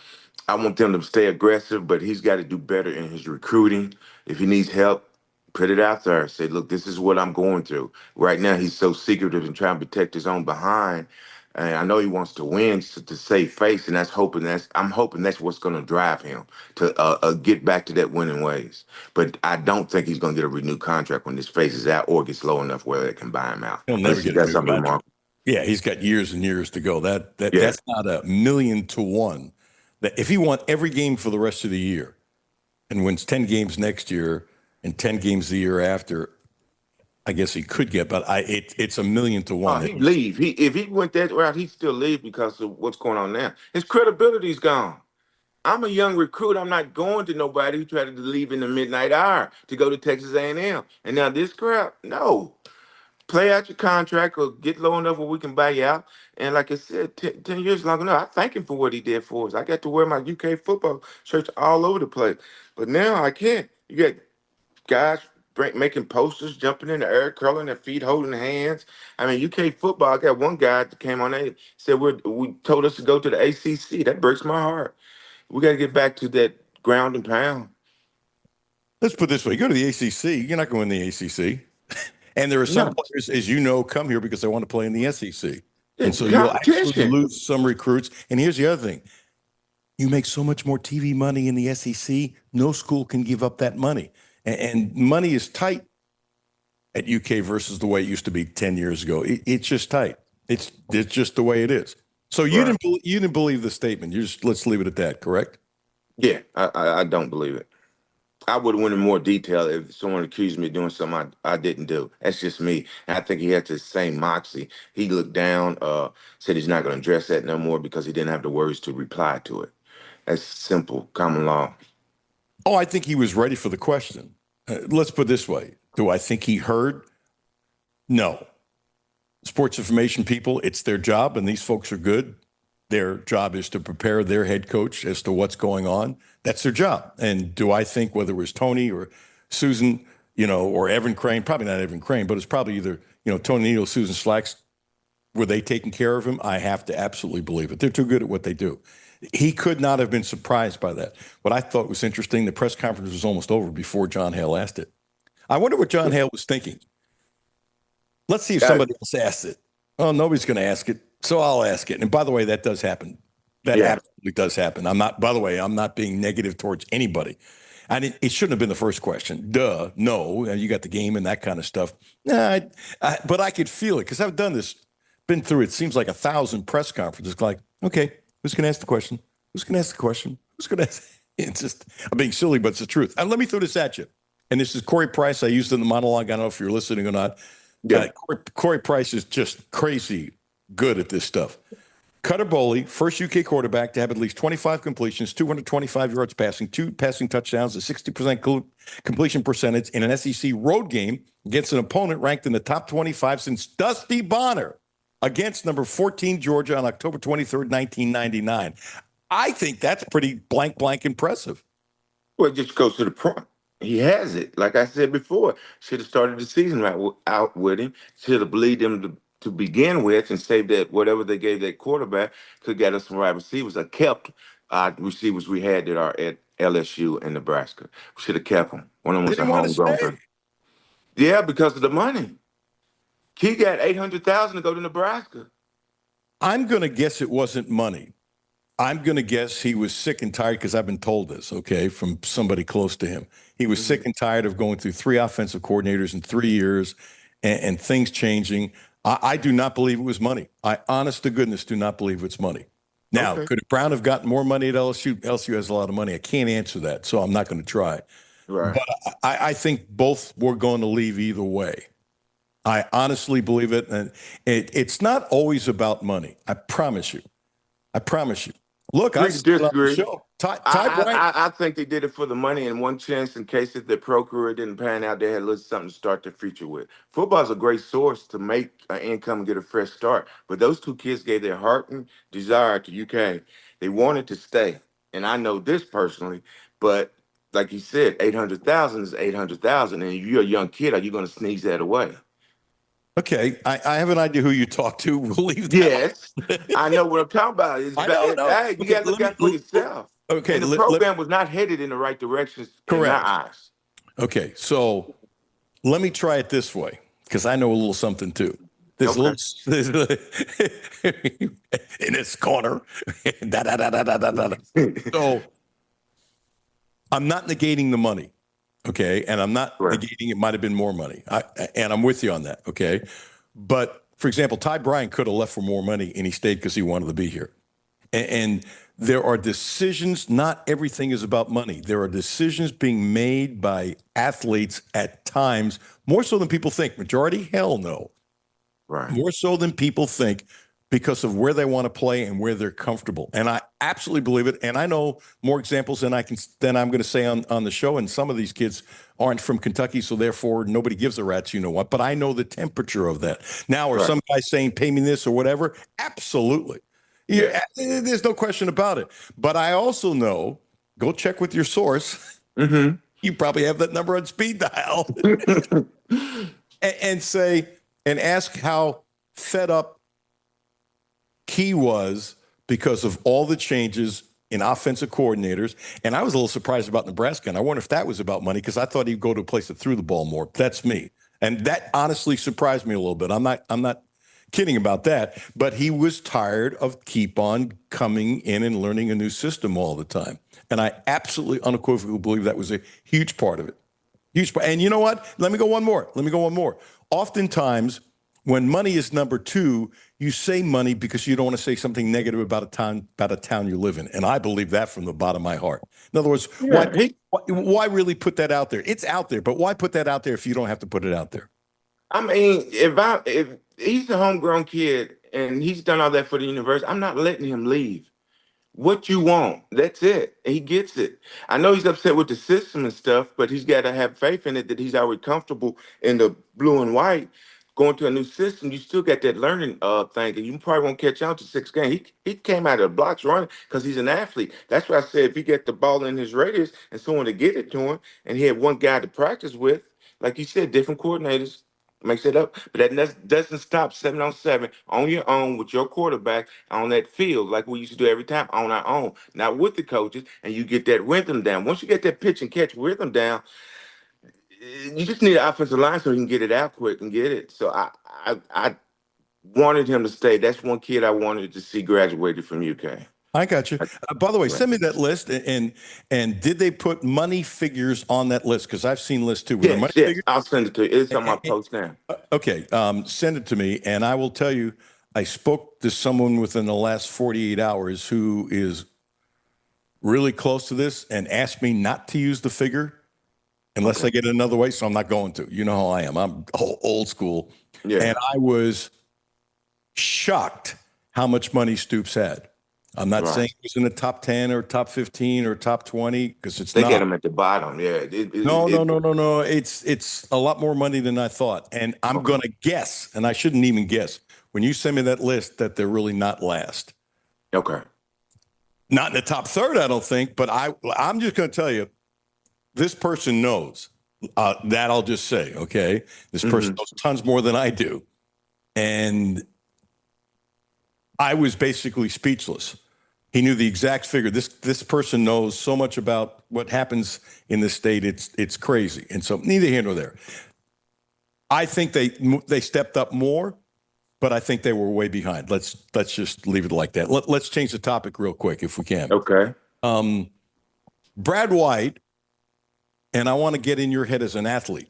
J: want them to stay aggressive, but he's got to do better in his recruiting. If he needs help, put it out there. Say, look, this is what I'm going through. Right now, he's so secretive and trying to protect his own behind. And I know he wants to win to save face, and I'm hoping that's what's going to drive him to get back to that winning ways. But I don't think he's going to get a renewed contract when this phase is out or gets low enough where they can buy him out.
C: He'll never get a
J: That's
C: new
J: something
C: contract.
J: remarkable.
C: Yeah, he's got years and years to go.
J: Yeah.
C: That's not 1,000,000 to 1. That if he won every game for the rest of the year and wins 10 games next year and 10 games the year after, I guess he could get, but it's 1,000,000 to 1.
J: He'd leave. If he went that route, he'd still leave because of what's going on now. His credibility's gone. I'm a young recruit. I'm not going to nobody who tried to leave in the midnight hour to go to Texas A&M. And now this crap, no. Play out your contract or get low enough where we can buy you out. And like I said, 10 years long enough, I thank him for what he did for us. I got to wear my UK football shirts all over the place. But now I can't. You got guys making posters, jumping in the air, curling their feet, holding hands. I mean, UK football. I got one guy that came on there said we told us to go to the ACC. That breaks my heart. We got to get back to that ground and pound.
C: Let's put it this way: you go to the ACC, you're not going to win the ACC, and there are some players, as you know, come here because they want to play in the SEC, and so you'll actually lose some recruits. And here's the other thing: you make so much more TV money in the SEC. No school can give up that money, and money is tight at UK versus the way it used to be 10 years ago. It's just tight. It's just the way it is. So you didn't believe the statement. Let's leave it at that. Correct?
J: Yeah, I don't believe it. I would have went in more detail if someone accused me of doing something I didn't do. That's just me. And I think he had the same moxie. He looked down, said he's not going to address that no more because he didn't have the words to reply to it. That's simple, common law.
C: Oh, I think he was ready for the question. Let's put it this way. Do I think he heard? No. Sports information people, it's their job, and these folks are good. Their job is to prepare their head coach as to what's going on. That's their job. And do I think whether it was Tony or Susan, or Evan Crane, probably not Evan Crane, but it's probably either, Tony Neal, Susan Slacks, were they taking care of him? I have to absolutely believe it. They're too good at what they do. He could not have been surprised by that. What I thought was interesting, the press conference was almost over before John Hale asked it. I wonder what John Hale was thinking. Let's see if somebody else asked it. Oh, nobody's going to ask it, so I'll ask it. And by the way, that does happen. That absolutely does happen. I'm not being negative towards anybody. It shouldn't have been the first question. Duh, no, you got the game and that kind of stuff. But I could feel it because I've done this, been through it seems like 1,000 press conferences. Like, okay, who's going to ask the question? Who's going to ask the question? Who's going to ask? It's just, I'm being silly, but it's the truth. And let me throw this at you. And this is Corey Price. I used it in the monologue. I don't know if you're listening or not. Yeah. Corey Price is just crazy good at this stuff. Cutter Bowley, first UK quarterback to have at least 25 completions, 225 yards passing, 2 passing touchdowns, a 60% completion percentage in an SEC road game against an opponent ranked in the top 25 since Dusty Bonner against number 14 Georgia on October 23rd, 1999. I think that's pretty blank impressive.
J: Well, it just goes to the point. He has it. Like I said before, should have started the season out with him. Should have believed him to begin with and saved that whatever they gave that quarterback could get us some wide receivers. I kept receivers we had that are at LSU and Nebraska. We should have kept them. One of them was a homegrown. Yeah, because of the money. He got $800,000 to go to Nebraska.
C: I'm going to guess it wasn't money. I'm going to guess he was sick and tired because I've been told this, okay, from somebody close to him. He was sick and tired of going through 3 offensive coordinators in 3 years and things changing. I do not believe it was money. I, honest to goodness, do not believe it's money. Now, could Brown have gotten more money at LSU? LSU has a lot of money. I can't answer that, so I'm not going to try.
J: Right.
C: But I think both were going to leave either way. I honestly believe it. And it's not always about money. I promise you. Look, I
J: disagree.
C: I
J: think they did it for the money and one chance in case if their pro career didn't pan out, they had a little something to start their future with. Football is a great source to make an income and get a fresh start. But those 2 kids gave their heart and desire to UK. They wanted to stay. And I know this personally, but like you said, 800,000 is 800,000. And if you're a young kid, are you going to sneeze that away?
C: Okay, I have an idea who you talk to. We'll leave that.
J: Yes, I know what I'm talking about. It's hey, you got to look out for yourself.
C: Okay,
J: and the program was not headed in the right direction in my eyes.
C: Okay, so let me try it this way because I know a little something too. There's a little in this corner. So I'm not negating the money. Okay. And I'm not negating it might have been more money. And I'm with you on that. Okay. But for example, Ty Bryant could have left for more money and he stayed because he wanted to be here. And there are decisions. Not everything is about money. There are decisions being made by athletes at times, more so than people think. Majority, hell no.
J: Right.
C: More so than people think because of where they want to play and where they're comfortable. And I absolutely believe it. And I know more examples than I'm going to say on the show. And some of these kids aren't from Kentucky, so therefore nobody gives a rat's you know what. But I know the temperature of that. Now, are some guys saying pay me this or whatever? Absolutely. Yeah, there's no question about it. But I also know, go check with your source.
J: Mm-hmm.
C: You probably have that number on speed dial. and say, and ask how fed up he was because of all the changes in offensive coordinators. And I was a little surprised about Nebraska, and I wonder if that was about money, because I thought he'd go to a place that threw the ball more. That's me. And that honestly surprised me a little bit. I'm not kidding about that, but he was tired of keep on coming in and learning a new system all the time. And I absolutely unequivocally believe that was a huge part of it. Huge part. And you know what? Let me go one more. Oftentimes, when money is number two, you say money because you don't want to say something negative about a town you live in. And I believe that from the bottom of my heart. In other words, why really put that out there? It's out there, but why put that out there if you don't have to put it out there?
J: I mean, if he's a homegrown kid and he's done all that for the university, I'm not letting him leave. What you want, that's it. He gets it. I know he's upset with the system and stuff, but he's got to have faith in it that he's already comfortable in the blue and white. Going to a new system, you still got that learning thing, and you probably won't catch on to 6 games. He came out of the blocks running because he's an athlete. That's why I said if he get the ball in his radius and someone to get it to him, and he had one guy to practice with, like you said, different coordinators makes it up. But that doesn't stop 7-on-7 on your own with your quarterback on that field, like we used to do every time on our own, not with the coaches, and you get that rhythm down. Once you get that pitch and catch rhythm down, you just need an offensive line so he can get it out quick and get it. So I wanted him to stay. That's one kid I wanted to see graduated from UK.
C: I got you. By the way, send me that list. And did they put money figures on that list? Because I've seen lists too.
J: Yes, I'll send it to you. It's on my post now.
C: Okay, send it to me, and I will tell you, I spoke to someone within the last 48 hours who is really close to this and asked me not to use the figure unless I get it another way, so I'm not going to. You know how I am. I'm old school. Yeah. And I was shocked how much money Stoops had. I'm not saying he was in the top 10 or top 15 or top 20 because it's not.
J: They get him at the bottom. Yeah.
C: No. It's a lot more money than I thought. And I'm going to guess, and I shouldn't even guess, when you send me that list, that they're really not last.
J: Okay.
C: Not in the top third, I don't think, but I'm just going to tell you, this person knows. That I'll just say, okay? This person knows tons more than I do. And I was basically speechless. He knew the exact figure. This person knows so much about what happens in the state. It's crazy. And so neither here nor there. I think they stepped up more, but I think they were way behind. Let's just leave it like that. Let's change the topic real quick if we can.
J: Okay.
C: Brad White, and I want to get in your head as an athlete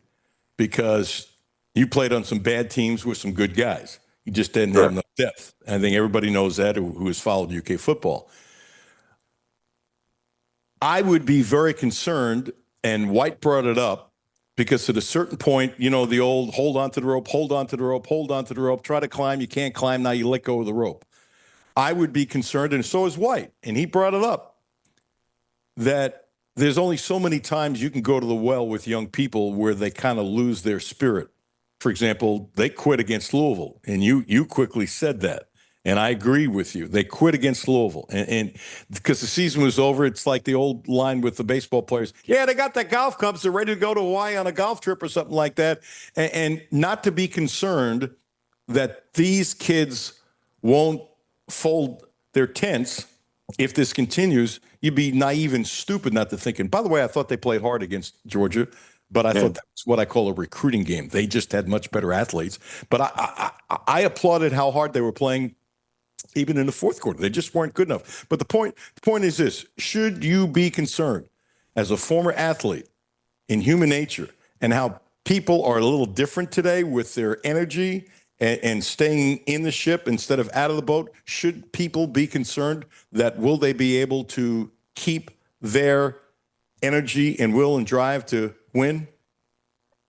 C: because you played on some bad teams with some good guys. You just didn't have enough depth. I think everybody knows that who has followed UK football. I would be very concerned, and White brought it up, because at a certain point, you know, the old hold on to the rope, hold on to the rope, hold on to the rope, try to climb, you can't climb, now you let go of the rope. I would be concerned, and so is White, and he brought it up, that there's only so many times you can go to the well with young people where they kind of lose their spirit. For example, they quit against Louisville, and you quickly said that, and I agree with you. They quit against Louisville, and because the season was over, it's like the old line with the baseball players. Yeah, they got the golf clubs. They're ready to go to Hawaii on a golf trip or something like that, and not to be concerned that these kids won't fold their tents if this continues. You'd be naive and stupid not to think. And by the way, I thought they played hard against Georgia. But I thought that's what I call a recruiting game. They just had much better athletes. But I applauded how hard they were playing, even in the fourth quarter. They just weren't good enough. But the point is this: should you be concerned as a former athlete in human nature and how people are a little different today with their energy and staying in the ship instead of out of the boat? Should people be concerned that will they be able to keep their energy and will and drive to win?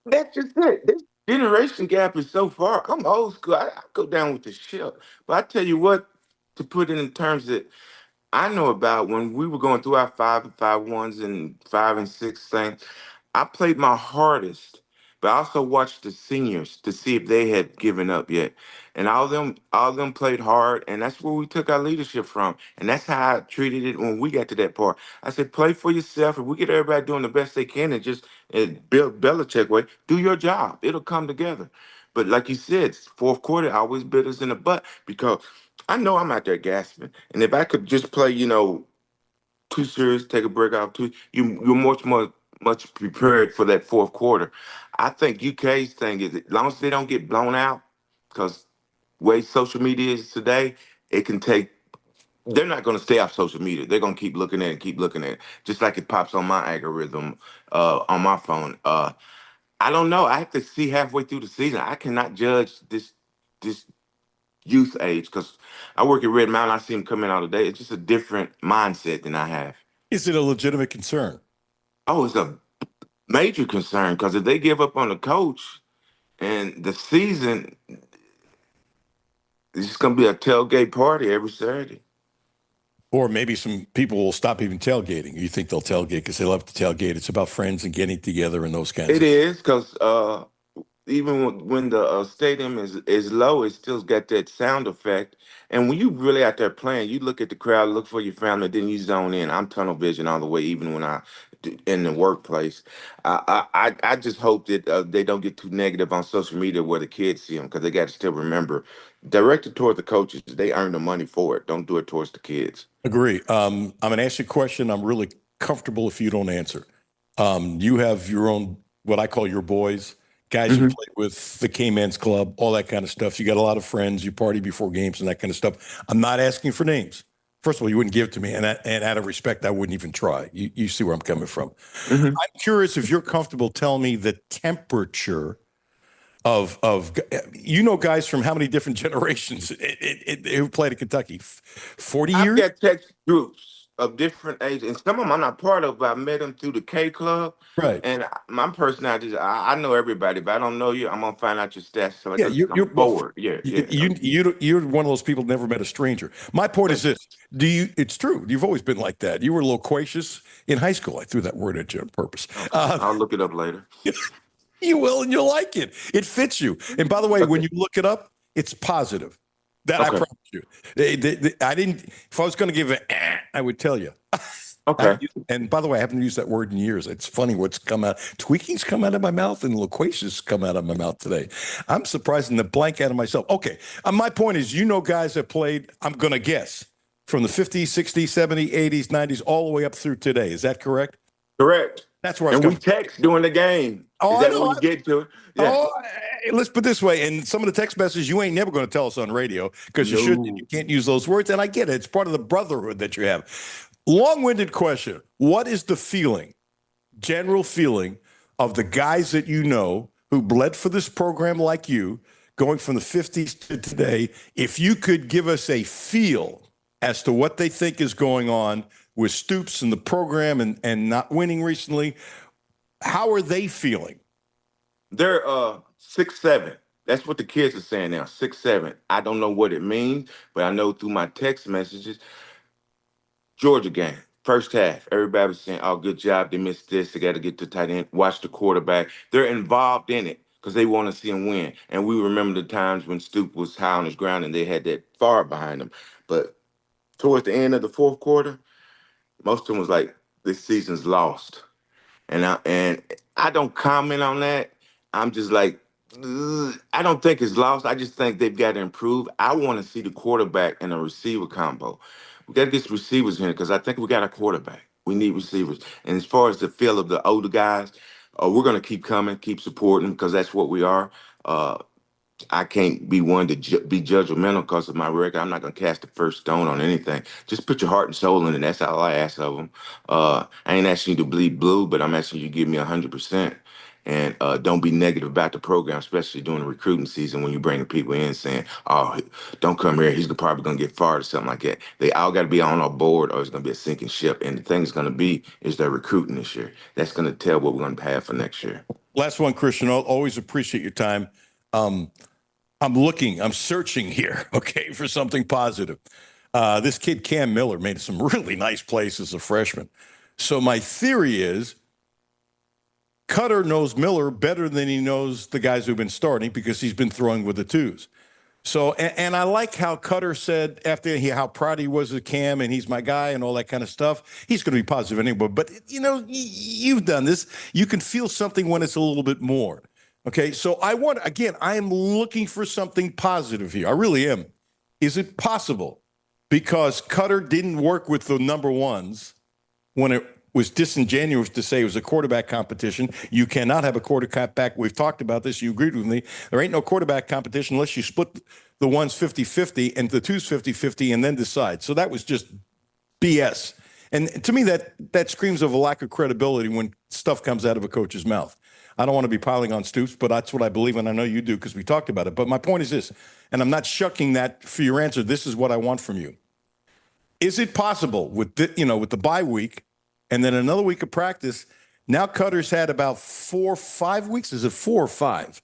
J: That's just it. This generation gap is so far. I'm old school. I go down with the ship. But I tell you what, to put it in terms that I know about, when we were going through our 5 and 5 1s and 5 and 6 things, I played my hardest but I also watched the seniors to see if they had given up yet. And all of them played hard, and that's where we took our leadership from. And that's how I treated it when we got to that part. I said, play for yourself. If we get everybody doing the best they can and just Bill Belichick way, do your job. It'll come together. But like you said, fourth quarter always bit us in the butt because I know I'm out there gasping. And if I could just play, 2 series, take a break out you're much prepared for that fourth quarter. I think UK's thing is as long as they don't get blown out, because way social media is today, it can take. They're not going to stay off social media. They're going to keep looking at it and keep looking at it, just like it pops on my algorithm on my phone. I don't know. I have to see halfway through the season. I cannot judge this youth age because I work at Red Mountain. I see them coming out today. It's just a different mindset than I have.
C: Is it a legitimate concern?
J: Oh, it's a major concern because if they give up on the coach and the season, it's just going to be a tailgate party every Saturday.
C: Or maybe some people will stop even tailgating. You think they'll tailgate because they love to tailgate. It's about friends and getting together and those kinds of
J: It is because even when the stadium is low, it still got that sound effect. And when you really out there playing, you look at the crowd, look for your family, then you zone in. I'm tunnel vision all the way, even when in the workplace. I just hope that they don't get too negative on social media where the kids see them because they got to still remember, directed toward the coaches, they earn the money for it. Don't do it towards the kids.
C: Agree. I'm going to ask you a question. I'm really comfortable if you don't answer. You have your own, what I call your boys, guys you play with, the K-Men's Club, all that kind of stuff. You got a lot of friends. You party before games and that kind of stuff. I'm not asking for names. First of all, you wouldn't give it to me, and out of respect, I wouldn't even try. You see where I'm coming from. I'm curious if you're comfortable telling me the temperature of guys from how many different generations who played at Kentucky? 40 years?
J: I've got text groups of different ages, and some of them I'm not part of, but I met them through the K Club.
C: Right.
J: And my personality is I know everybody, but I don't know you. I'm gonna find out your stats. So
C: Yeah, you're
J: bored. Yeah.
C: You're one of those people never met a stranger. My point is this: it's true. You've always been like that. You were loquacious in high school. I threw that word at you on purpose.
J: I'll look it up later.
C: You will, and you'll like it. It fits you. And by the way, when you look it up, it's positive. That I promise you. I didn't. If I was going to give it, I would tell you.
J: Okay.
C: And by the way, I haven't used that word in years. It's funny what's come out. Tweaking's come out of my mouth and loquacious come out of my mouth today. I'm surprised in the blank out of myself. Okay. My point is, guys that played, I'm going to guess, from the 50s, 60s, 70s, 80s, 90s, all the way up through today. Is that correct?
J: Correct.
C: That's where
J: we text during the game.
C: Oh,
J: is that when we get to it? Yeah.
C: Oh, let's put it this way. And some of the text messages you ain't never going to tell us on radio because you can't use those words. And I get it. It's part of the brotherhood that you have. Long-winded question. What is the feeling, general feeling of the guys that you know who bled for this program like you, going from the 50s to today? If you could give us a feel as to what they think is going on with Stoops and the program and not winning recently, how are they feeling?
J: They're 6'7". That's what the kids are saying now. 6'7". I don't know what it means, but I know through my text messages, Georgia game, first half, everybody was saying, oh, good job. They missed this. They got to get to tight end. Watch the quarterback. They're involved in it because they want to see him win. And we remember the times when Stoop was high on his ground and they had that far behind him. But towards the end of the fourth quarter, most of them was like, this season's lost. And I don't comment on that. I'm just like, ugh, I don't think it's lost. I just think they've got to improve. I want to see the quarterback and a receiver combo. We got to get some receivers here because I think we got a quarterback. We need receivers. And as far as the feel of the older guys, we're going to keep coming, keep supporting because that's what we are. I can't be one to be judgmental because of my record. I'm not going to cast the first stone on anything. Just put your heart and soul in it. That's all I ask of them. I ain't asking you to bleed blue, but I'm asking you to give me 100%. And don't be negative about the program, especially during the recruiting season when you bring people in saying, oh, don't come here. He's probably going to get fired or something like that. They all got to be on our board or it's going to be a sinking ship. And the thing is going to be is they're recruiting this year. That's going to tell what we're going to have for next year.
C: Last one, Christian. I'll always appreciate your time. I'm searching here, okay, for something positive. This kid, Cam Miller, made some really nice plays as a freshman. So my theory is Cutter knows Miller better than he knows the guys who've been starting because he's been throwing with the twos. So, and I like how Cutter said after how proud he was of Cam and he's my guy and all that kind of stuff. He's going to be positive anyway. But, you've done this. You can feel something when it's a little bit more. Okay, so I am looking for something positive here. I really am. Is it possible? Because Cutter didn't work with the number ones when it was disingenuous to say it was a quarterback competition. You cannot have a quarterback. We've talked about this. You agreed with me. There ain't no quarterback competition unless you split the ones 50-50 and the twos 50-50 and then decide. So that was just BS. And to me, that screams of a lack of credibility when stuff comes out of a coach's mouth. I don't want to be piling on Stoops, but that's what I believe, and I know you do because we talked about it. But my point is this, and I'm not shucking that for your answer. This is what I want from you. Is it possible with the bye week and then another week of practice? Now Cutter's had about 4 or 5 weeks. Is it 4 or 5?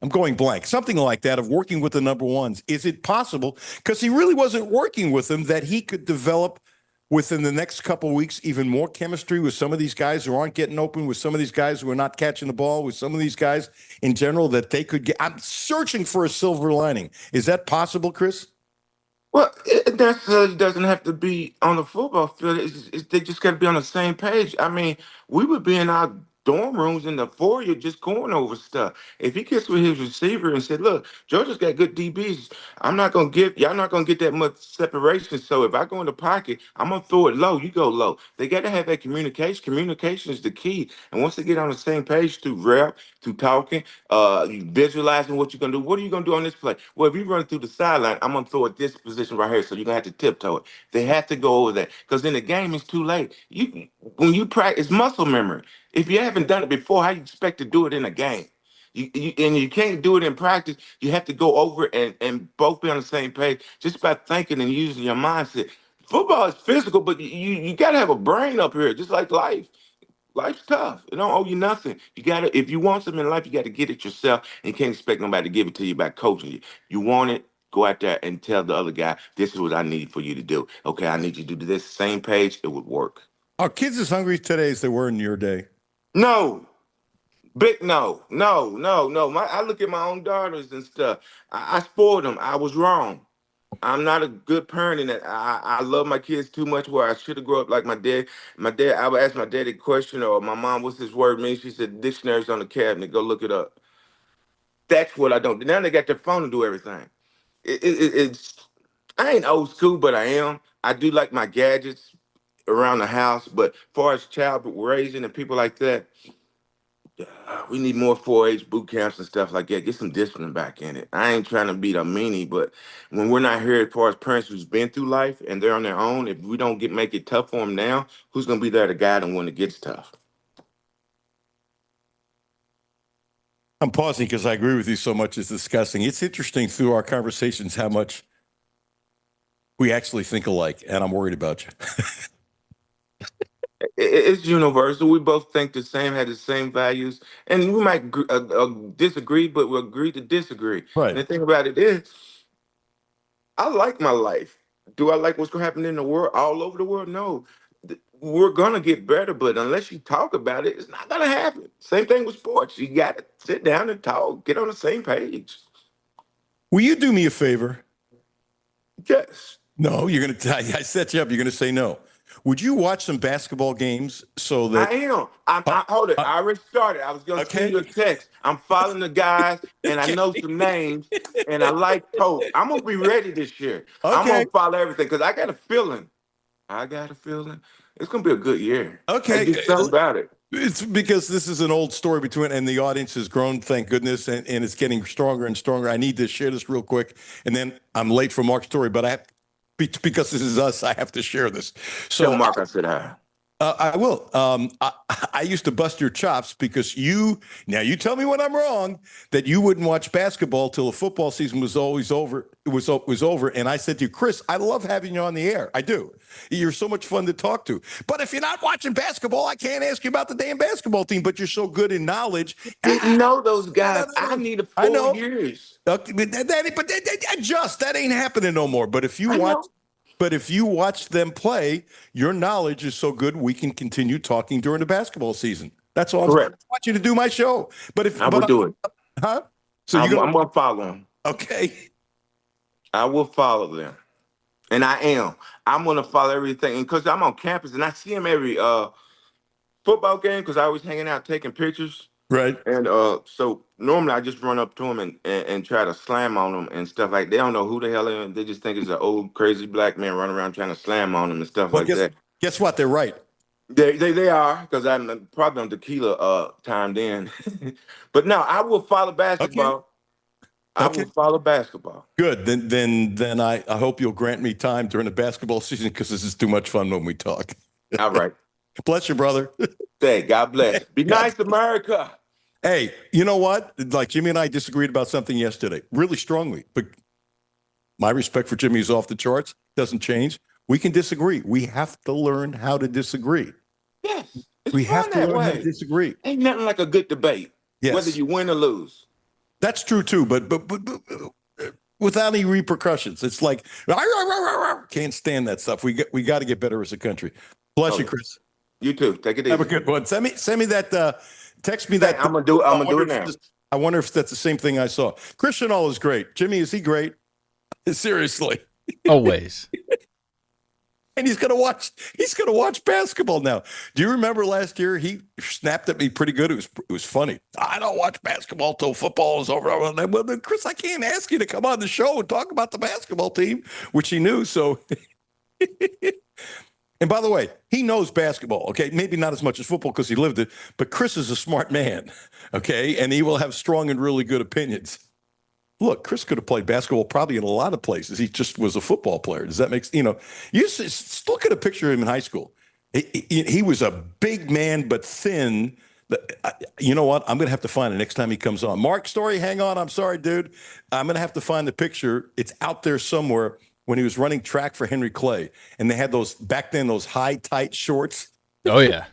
C: I'm going blank. Something like that of working with the number ones. Is it possible? Because he really wasn't working with them that he could develop within the next couple of weeks even more chemistry with some of these guys who aren't getting open, with some of these guys who are not catching the ball, with some of these guys in general that they could get. I'm searching for a silver lining. Is that possible, Chris?
J: Well, it necessarily doesn't have to be on the football field. They just got to be on the same page. I mean, we would be in our dorm rooms in the foyer just going over stuff. If he gets with his receiver and said, "Look, Georgia's got good DBs. Y'all not gonna get that much separation. So if I go in the pocket, I'm gonna throw it low. You go low." They got to have that communication. Communication is the key. And once they get on the same page through rep, through talking, you visualizing what you're gonna do. What are you gonna do on this play? Well, if you run through the sideline, I'm gonna throw it this position right here. So you're gonna have to tiptoe it. They have to go over that because in the game it's too late. When you practice muscle memory. If you haven't done it before, how you expect to do it in a game? You can't do it in practice. You have to go over it and both be on the same page just by thinking and using your mindset. Football is physical, but you got to have a brain up here, just like life. Life's tough. It don't owe you nothing. You gotta, if you want something in life, you got to get it yourself, and you can't expect nobody to give it to you by coaching you. You want it, go out there and tell the other guy, "This is what I need for you to do." Okay, I need you to do this same page. It would work.
C: Are kids as hungry today as they were in your day?
J: No. Big no. I look at my own daughters and stuff. I spoiled them. I was wrong. I'm not a good parent in that. I love my kids too much where I should have grown up like my dad. I would ask my daddy a question or my mom, "What's this word mean?" She said, "Dictionary's on the cabinet. Go look it up." That's what I don't do. Now they got their phone to do everything. It's I ain't old school, but I am. I do like my gadgets around the house, but as far as child raising and people like that, we need more 4-H boot camps and stuff like that. Get some discipline back in it. I ain't trying to be the meanie, but when we're not here as far as parents who's been through life and they're on their own, if we don't make it tough for them now, who's going to be there to guide them when it gets tough?
C: I'm pausing because I agree with you so much. It's disgusting. It's interesting through our conversations how much we actually think alike, and I'm worried about you.
J: It's universal. We both think the same, have the same values, and we might disagree, but we'll agree to disagree.
C: Right.
J: And the thing about it is, I like my life. Do I like what's going to happen in the world, all over the world? No. We're going to get better, but unless you talk about it, it's not going to happen. Same thing with sports. You got to sit down and talk, get on the same page.
C: Will you do me a favor?
J: Yes.
C: No, you're going to. I set you up. You're going to say no. Would you watch some basketball games so that
J: I am. Hold it. I already started. I was going to send you a text. I'm following the guys, and I know some names, and I like Pope. I'm going to be ready this year. I'm going to follow everything because I got a feeling. It's going to be a good year.
C: Okay.
J: Do something about it.
C: It's because this is an old story and the audience has grown, thank goodness, and it's getting stronger and stronger. I need to share this real quick, and then I'm late for Mark's story, but because this is us, I have to share this. So,
J: tell Mark I said hi.
C: I will. I used to bust your chops because you tell me when I'm wrong, that you wouldn't watch basketball till the football season was always over. It was over. And I said to you, "Chris, I love having you on the air. I do. You're so much fun to talk to. But if you're not watching basketball, I can't ask you about the damn basketball team, but you're so good in knowledge."
J: Didn't know those guys. I need 4 years.
C: Okay, but that ain't happening no more. But if you watch. But if you watch them play, your knowledge is so good we can continue talking during the basketball season. That's all.
J: Correct.
C: I want you to do my show. But
J: I will do it.
C: Huh? So
J: I'm
C: you're
J: going to follow them.
C: okay.
J: I will follow them. And I am. I'm going to follow everything. And because I'm on campus and I see them every football game because I always hanging out taking pictures.
C: Right.
J: And so normally I just run up to them and try to slam on them and stuff like. They don't know who the hell they are. They just think it's an old crazy black man running around trying to slam on them and stuff
C: Well,
J: like that.
C: guess what? They're right.
J: They are, because I'm probably on tequila time then. But no, I will follow basketball. I will follow basketball.
C: Good. Then I hope you'll grant me time during the basketball season because this is too much fun when we talk.
J: All right.
C: Bless you, brother.
J: Hey, God bless. Be nice, America.
C: Hey, you know what? Like Jimmy and I disagreed about something yesterday, really strongly. But my respect for Jimmy is off the charts. Doesn't change. We can disagree. We have to learn how to disagree.
J: Yes.
C: We have to learn how to disagree.
J: Ain't nothing like a good debate.
C: Yes.
J: Whether you win or lose.
C: That's true too, but without any repercussions. It's like can't stand that stuff. We got to get better as a country. Bless you, Chris.
J: You too. Take it easy.
C: Have a good one. Send me that. Text me that.
J: I'm gonna do it now.
C: I wonder if that's the same thing I saw. Christian All is great. Jimmy, is he great? Seriously.
D: Always.
C: And he's gonna watch basketball now. Do you remember last year he snapped at me pretty good? It was funny. I don't watch basketball till football is over. Well, then, Chris, I can't ask you to come on the show and talk about the basketball team, which he knew. So, and by the way, he knows basketball. Okay, maybe not as much as football because he lived it, but Chris is a smart man. Okay, and he will have strong and really good opinions. Look, Chris could have played basketball probably in a lot of places. He just was a football player. Does that make sense? You just look at a picture of him in high school. He was a big man, but thin. You know what? I'm going to have to find it next time he comes on. Mark Story, hang on. I'm sorry, dude. I'm going to have to find the picture. It's out there somewhere when he was running track for Henry Clay. And they had those high, tight shorts.
D: Oh, yeah.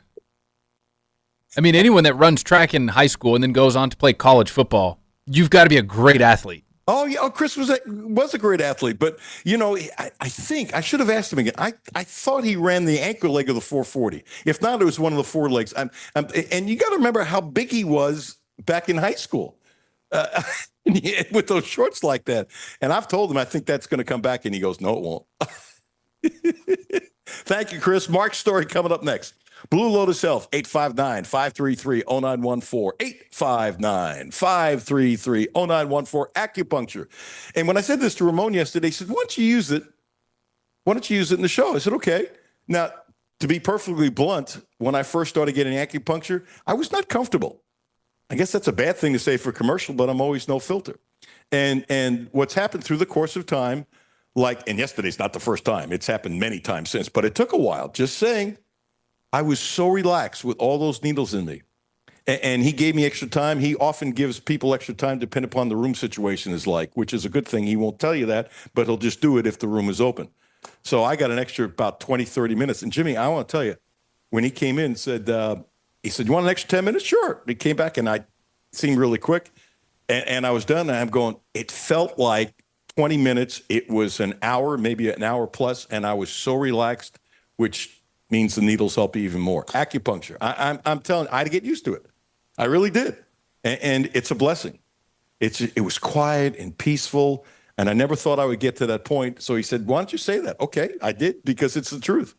D: I mean, anyone that runs track in high school and then goes on to play college football, you've got to be a great athlete.
C: Oh, yeah. Chris was a great athlete. But, I think I should have asked him again. I thought he ran the ankle leg of the 440. If not, it was one of the four legs. And you got to remember how big he was back in high school with those shorts like that. And I've told him I think that's going to come back. And he goes, no, it won't. Thank you, Chris. Mark's Story coming up next. Blue Lotus Health, 859-533-0914, 859-533-0914, acupuncture. And when I said this to Ramon yesterday, he said, why don't you use it? Why don't you use it in the show? I said, okay. Now, to be perfectly blunt, when I first started getting acupuncture, I was not comfortable. I guess that's a bad thing to say for a commercial, but I'm always no filter. And what's happened through the course of time, and yesterday's not the first time. It's happened many times since, but it took a while. Just saying. I was so relaxed with all those needles in me. And he gave me extra time. He often gives people extra time depending upon the room situation is like, which is a good thing. He won't tell you that, but he'll just do it if the room is open. So I got an extra about 20, 30 minutes. And Jimmy, I want to tell you, when he came in, he said, you want an extra 10 minutes? Sure. He came back and I seemed really quick. And I was done. And I'm going, it felt like 20 minutes. It was an hour, maybe an hour plus. And I was so relaxed, which means the needles help you even more. Acupuncture. I'm telling you, I had to get used to it. I really did. And it's a blessing. It was quiet and peaceful, and I never thought I would get to that point. So he said, why don't you say that? Okay, I did, because it's the truth.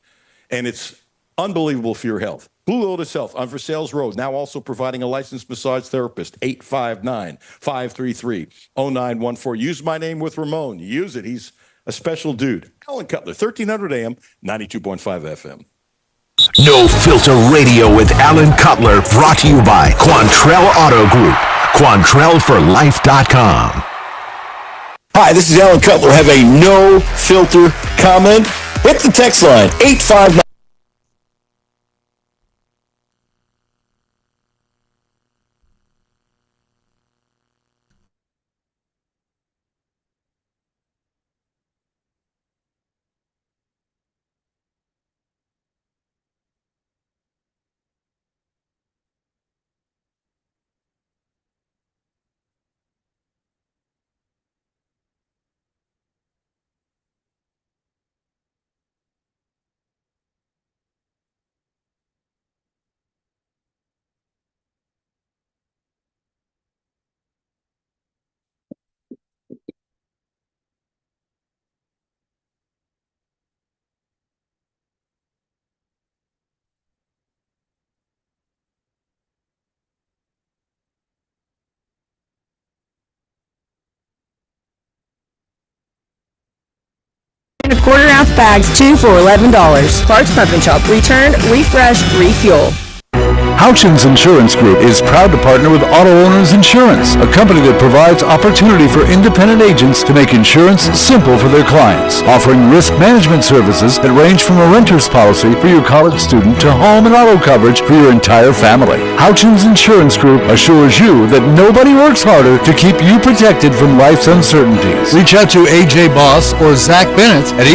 C: And it's unbelievable for your health. Blue Lotus Health on Versailles Road, now also providing a licensed massage therapist, 859-533-0914. Use my name with Ramon. Use it. He's a special dude. Alan Cutler, 1300 AM, 92.5 FM.
B: No Filter Radio with Alan Cutler, brought to you by Quantrell Auto Group. QuantrellForLife.com.
M: Hi, this is Alan Cutler. Have a no filter comment? Hit the text line, 859.
I: quarter-ounce bags, 2 for $11. Clark's Pump and Shop. Return, refresh, refuel.
E: Houchins Insurance Group is proud to partner with Auto Owners Insurance, a company that provides opportunity for independent agents to make insurance simple for their clients, offering risk management services that range from a renter's policy for your college student to home and auto coverage for your entire family. Houchins Insurance Group assures you that nobody works harder to keep you protected from life's uncertainties. Reach out to AJ Boss or Zach Bennett at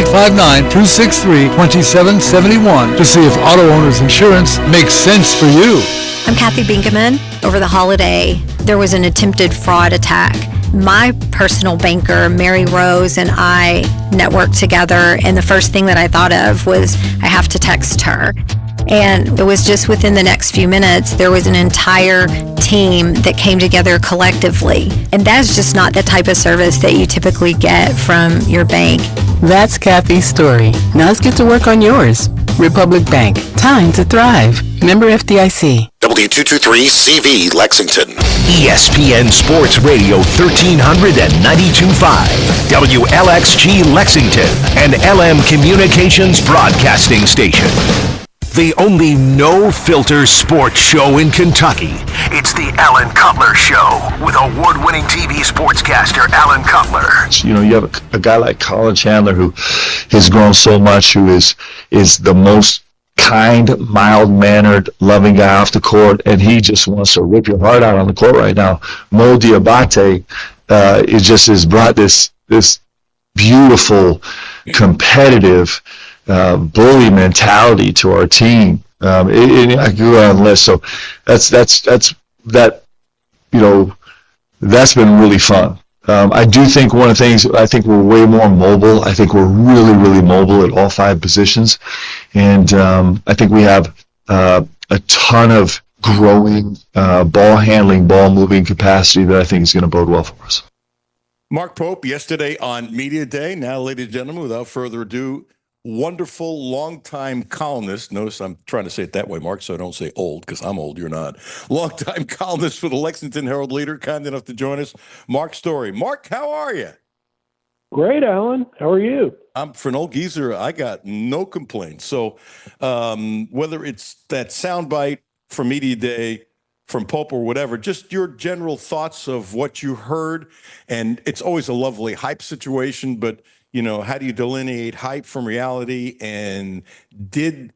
E: 859-263-2771 to see if Auto Owners Insurance makes sense for you.
F: I'm Kathy Bingaman. Over the holiday, there was an attempted fraud attack. My personal banker, Mary Rose, and I networked together, and the first thing that I thought of was I have to text her. And it was just within the next few minutes, there was an entire team that came together collectively. And that's just not the type of service that you typically get from your bank.
G: That's Kathy's story. Now let's get to work on yours. Republic Bank. Time to thrive. Member FDIC.
B: W223CV Lexington. ESPN Sports Radio 1300 and 92.5. WLXG Lexington. And LM Communications Broadcasting Station. The only no-filter sports show in Kentucky. It's the Alan Cutler Show with award-winning TV sportscaster Alan Cutler.
A: You know, you have a guy like Colin Chandler who has grown so much, who is the most kind, mild-mannered, loving guy off the court, and he just wants to rip your heart out on the court right now. Mo Diabate has brought this beautiful, competitive, bully mentality to our team. I grew on the list, so that's been really fun. I do think one of the things, I think we're way more mobile. I think we're really, really mobile at all 5 positions. And I think we have a ton of growing ball handling, ball moving capacity that I think is going to bode well for us.
C: Mark Pope yesterday on Media Day. Now, ladies and gentlemen, without further ado, wonderful longtime columnist. Notice I'm trying to say it that way, Mark, so I don't say old, because I'm old, you're not. Longtime columnist for the Lexington Herald Leader, kind enough to join us, Mark Story. Mark, how are you?
N: Great, Alan. How are you?
C: I'm for an old geezer. I got no complaints. So whether it's that soundbite from Media Day, from Pope or whatever, just your general thoughts of what you heard. And it's always a lovely hype situation, but you know, how do you delineate hype from reality? And did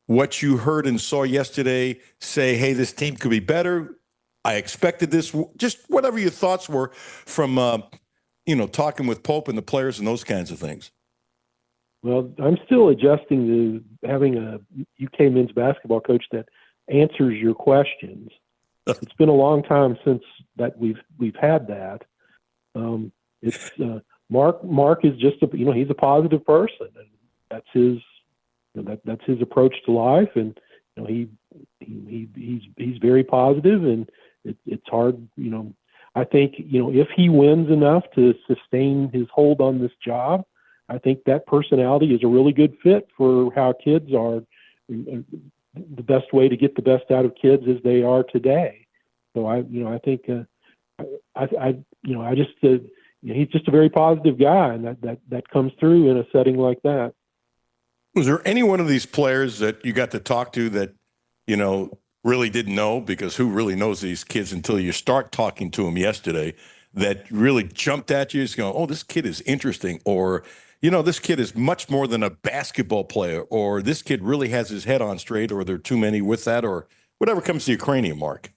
C: what you heard and saw yesterday say, hey, this team could be better? I expected this. Just whatever your thoughts were from, talking with Pope and the players and those kinds of things.
N: Well, I'm still adjusting to having a UK men's basketball coach that answers your questions. It's been a long time since that we've had that. Mark is just he's a positive person, and that's his that's his approach to life, and he's very positive, and it's hard. I think if he wins enough to sustain his hold on this job, I think that personality is a really good fit for how kids are. The best way to get the best out of kids as they are today. So I think he's just a very positive guy, and that comes through in a setting like that.
C: Was there any one of these players that you got to talk to that, really didn't know, because who really knows these kids until you start talking to them yesterday, that really jumped at you? Just going, oh, this kid is interesting, or, this kid is much more than a basketball player, or this kid really has his head on straight, or there are too many with that, or whatever comes to your cranium, Mark?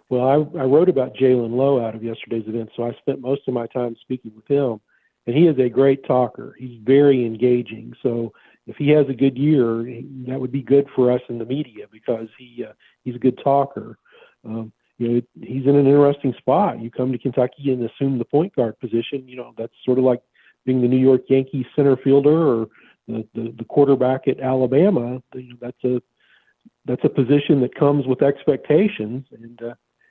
N: Well, I wrote about Jalen Lowe out of yesterday's event, so I spent most of my time speaking with him, and he is a great talker. He's very engaging. So if he has a good year, that would be good for us in the media, because he's a good talker. He's in an interesting spot. You come to Kentucky and assume the point guard position. That's sort of like being the New York Yankees center fielder or the quarterback at Alabama. That's a position that comes with expectations, and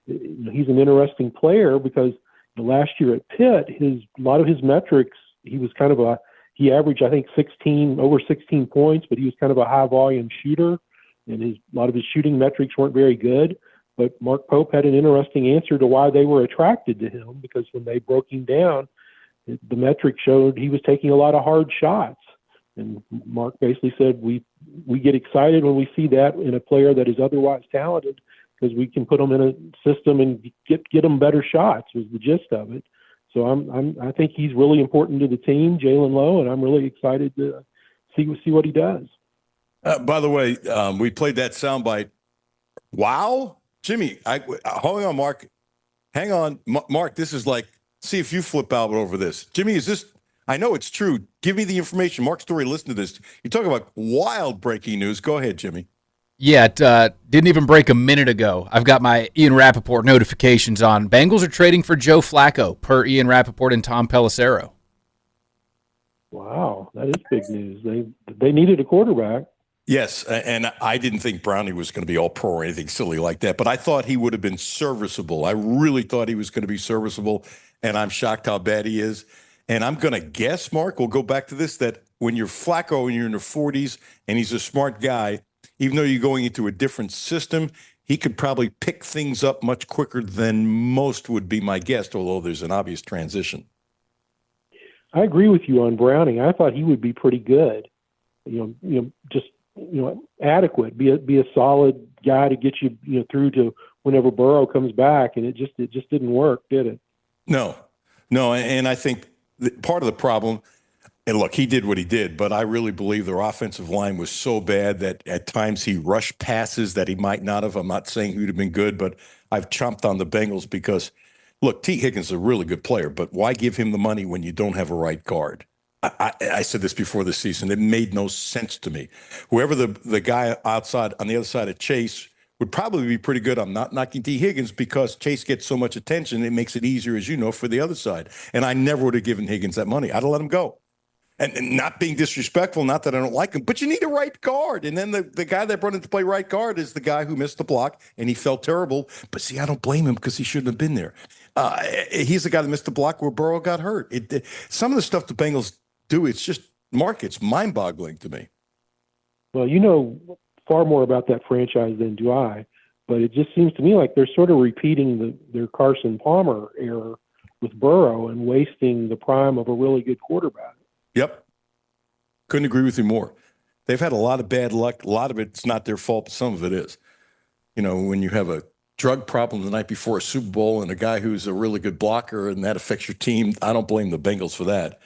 N: he's an interesting player because last year at Pitt, a lot of his metrics, he averaged, I think, over 16 points, but he was kind of a high volume shooter, and a lot of his shooting metrics weren't very good. But Mark Pope had an interesting answer to why they were attracted to him, because when they broke him down, the metrics showed he was taking a lot of hard shots. And Mark basically said, we get excited when we see that in a player that is otherwise talented, because we can put them in a system and get them better shots, was the gist of it. So I think he's really important to the team, Jalen Lowe, and I'm really excited to see what he does.
C: By the way, we played that soundbite. Wow. Jimmy, hold on, Mark. Hang on. Mark, this is like, see if you flip out over this. Jimmy, is this, I know it's true. Give me the information. Mark Story, listen to this. You're talking about wild breaking news. Go ahead, Jimmy.
D: Yeah, it didn't even break a minute ago. I've got my Ian Rappaport notifications on. Bengals are trading for Joe Flacco, per Ian Rappaport and Tom Pelissero.
N: Wow, that is big news. They needed a quarterback.
C: Yes, and I didn't think Brownie was going to be all pro or anything silly like that, but I thought he would have been serviceable. I really thought he was going to be serviceable, and I'm shocked how bad he is. And I'm going to guess, Mark, we'll go back to this, that when you're Flacco and you're in your 40s and he's a smart guy, even though you're going into a different system, he could probably pick things up much quicker than most would be my guess, although there's an obvious transition.
N: I agree with you on Browning. I thought he would be pretty good. Just adequate. Be a solid guy to get you through to whenever Burrow comes back, and it just didn't work, did it?
C: No, and I think part of the problem. And look, he did what he did, but I really believe their offensive line was so bad that at times he rushed passes that he might not have. I'm not saying he would have been good, but I've chomped on the Bengals because, look, T. Higgins is a really good player, but why give him the money when you don't have a right guard? I said this before the season. It made no sense to me. Whoever the guy outside on the other side of Chase would probably be pretty good. I'm not knocking T. Higgins because Chase gets so much attention. It makes it easier, as you know, for the other side. And I never would have given Higgins that money. I'd have let him go. And not being disrespectful, not that I don't like him, but you need a right guard. And then the guy that brought him to play right guard is the guy who missed the block, and he felt terrible. But see, I don't blame him because he shouldn't have been there. He's the guy that missed the block where Burrow got hurt. Some of the stuff the Bengals do, it's just, Mark, it's mind-boggling to me.
N: Well, you know far more about that franchise than do I, but it just seems to me like they're sort of repeating their Carson Palmer error with Burrow and wasting the prime of a really good quarterback.
C: Yep. Couldn't agree with you more. They've had a lot of bad luck. A lot of it's not their fault, but some of it is. When you have a drug problem the night before a Super Bowl and a guy who's a really good blocker and that affects your team, I don't blame the Bengals for that.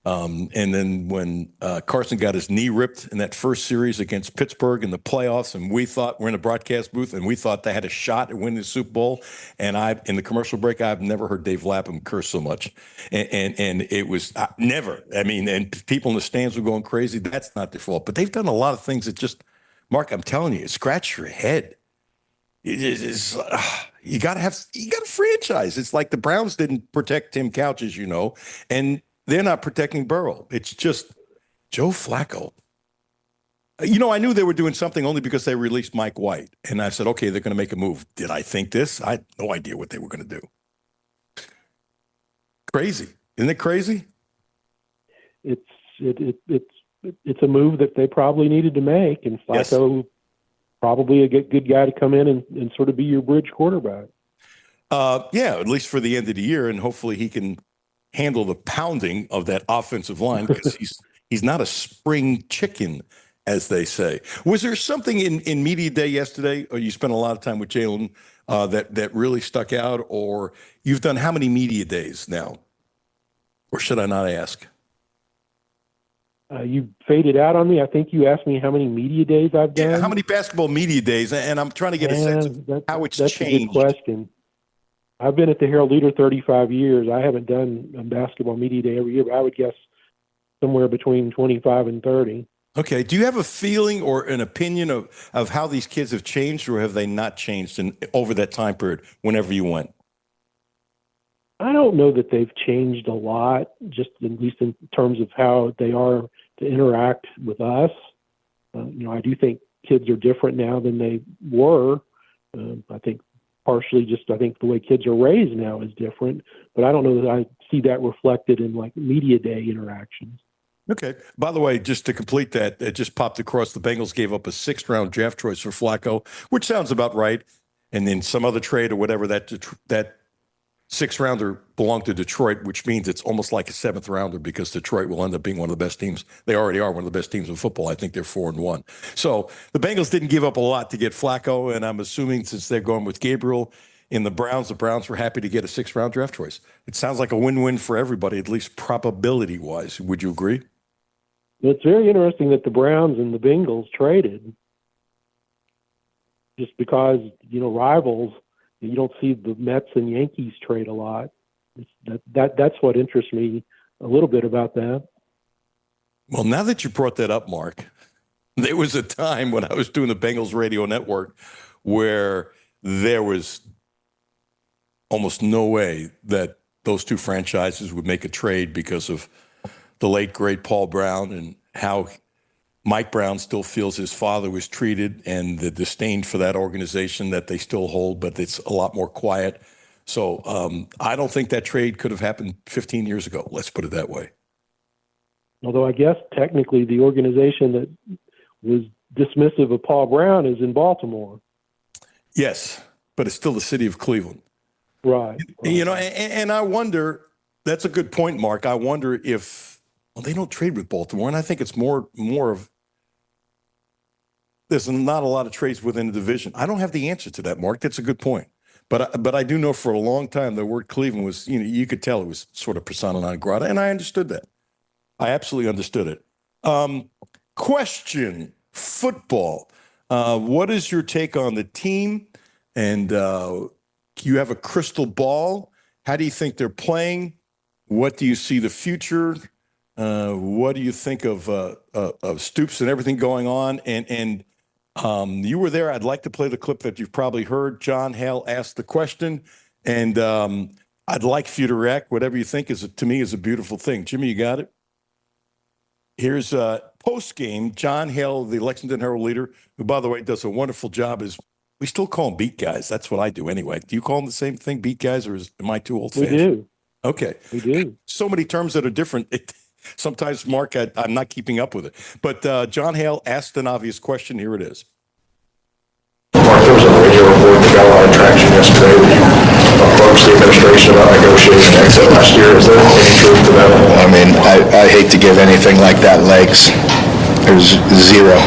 C: And then when Carson got his knee ripped in that first series against Pittsburgh in the playoffs, and we thought we're in a broadcast booth and we thought they had a shot at winning the Super Bowl. And in the commercial break, I've never heard Dave Lapham curse so much. And it was never. I mean, and people in the stands were going crazy. That's not their fault. But they've done a lot of things that just, Mark, I'm telling you, scratch your head. You got to franchise. It's like the Browns didn't protect Tim Couch, as you know, and they're not protecting Burrow. It's just Joe Flacco. I knew they were doing something only because they released Mike White. And I said, okay, they're going to make a move. Did I think this? I had no idea what they were going to do. Crazy. Isn't it crazy?
N: It's a move that they probably needed to make. And Flacco, probably a good guy to come in and sort of be your bridge quarterback.
C: Yeah, at least for the end of the year. And hopefully he can handle the pounding of that offensive line because he's not a spring chicken, as they say. Was there something in media day yesterday, or you spent a lot of time with Jalen, that really stuck out? Or you've done how many media days now? Or should I not ask?
N: You faded out on me. I think you asked me how many media days I've done.
C: Yeah, how many basketball media days? And I'm trying to get a sense of how it's changed.
N: That's a good question. I've been at the Herald Leader 35 years. I haven't done a basketball media day every year, but I would guess somewhere between 25 and 30.
C: Okay. Do you have a feeling or an opinion of how these kids have changed, or have they not changed over that time period whenever you went?
N: I don't know that they've changed a lot, just at least in terms of how they are to interact with us. I do think kids are different now than they were. I think partially I think the way kids are raised now is different, but I don't know that I see that reflected in like media day interactions.
C: Okay. By the way, just to complete that, it just popped across. The Bengals gave up a 6th-round draft choice for Flacco, which sounds about right. And then some other trade or whatever that sixth rounder belonged to Detroit, which means it's almost like a seventh rounder because Detroit will end up being one of the best teams. They already are one of the best teams in football. I think they're 4-1. So the Bengals didn't give up a lot to get Flacco, and I'm assuming since they're going with Gabriel in the Browns were happy to get a sixth round draft choice. It sounds like a win-win for everybody, at least probability-wise. Would you agree?
N: It's very interesting that the Browns and the Bengals traded just because, rivals. You don't see the Mets and Yankees trade a lot. That's what interests me a little bit about that.
C: Well, now that you brought that up, Mark, there was a time when I was doing the Bengals radio network where there was almost no way that those two franchises would make a trade because of the late, great Paul Brown and how Mike Brown still feels his father was treated and the disdain for that organization that they still hold, but it's a lot more quiet. So I don't think that trade could have happened 15 years ago. Let's put it that way.
N: Although I guess technically the organization that was dismissive of Paul Brown is in Baltimore.
C: Yes, but it's still the city of Cleveland.
N: Right.
C: And I wonder, that's a good point, Mark. I wonder if, they don't trade with Baltimore, and I think it's more of, there's not a lot of trades within the division. I don't have the answer to that, Mark. That's a good point. But I do know for a long time the word Cleveland was, you could tell it was sort of persona non grata, and I understood that. I absolutely understood it. Question, football. What is your take on the team? And you have a crystal ball. How do you think they're playing? What do you see the future? What do you think of Stoops and everything going on? And you were there. I'd like to play the clip that you've probably heard. John Hale asked the question, and I'd like for you to react. Whatever you think to me is a beautiful thing. Jimmy, you got it? Here's post-game, John Hale, the Lexington Herald leader, who, by the way, does a wonderful job. We still call them beat guys. That's what I do anyway. Do you call them the same thing, beat guys, or am I too old-fashioned?
N: We do.
C: Okay.
N: We do.
C: So many terms that are different. Sometimes, Mark, I'm not keeping up with it. But John Hale asked an obvious question. Here it is.
K: Mark, there was a radio report that got a lot of traction yesterday that you approached the administration about negotiating an exit last year. Is there any truth to that?
L: I mean, I hate to give anything like that legs. There's zero.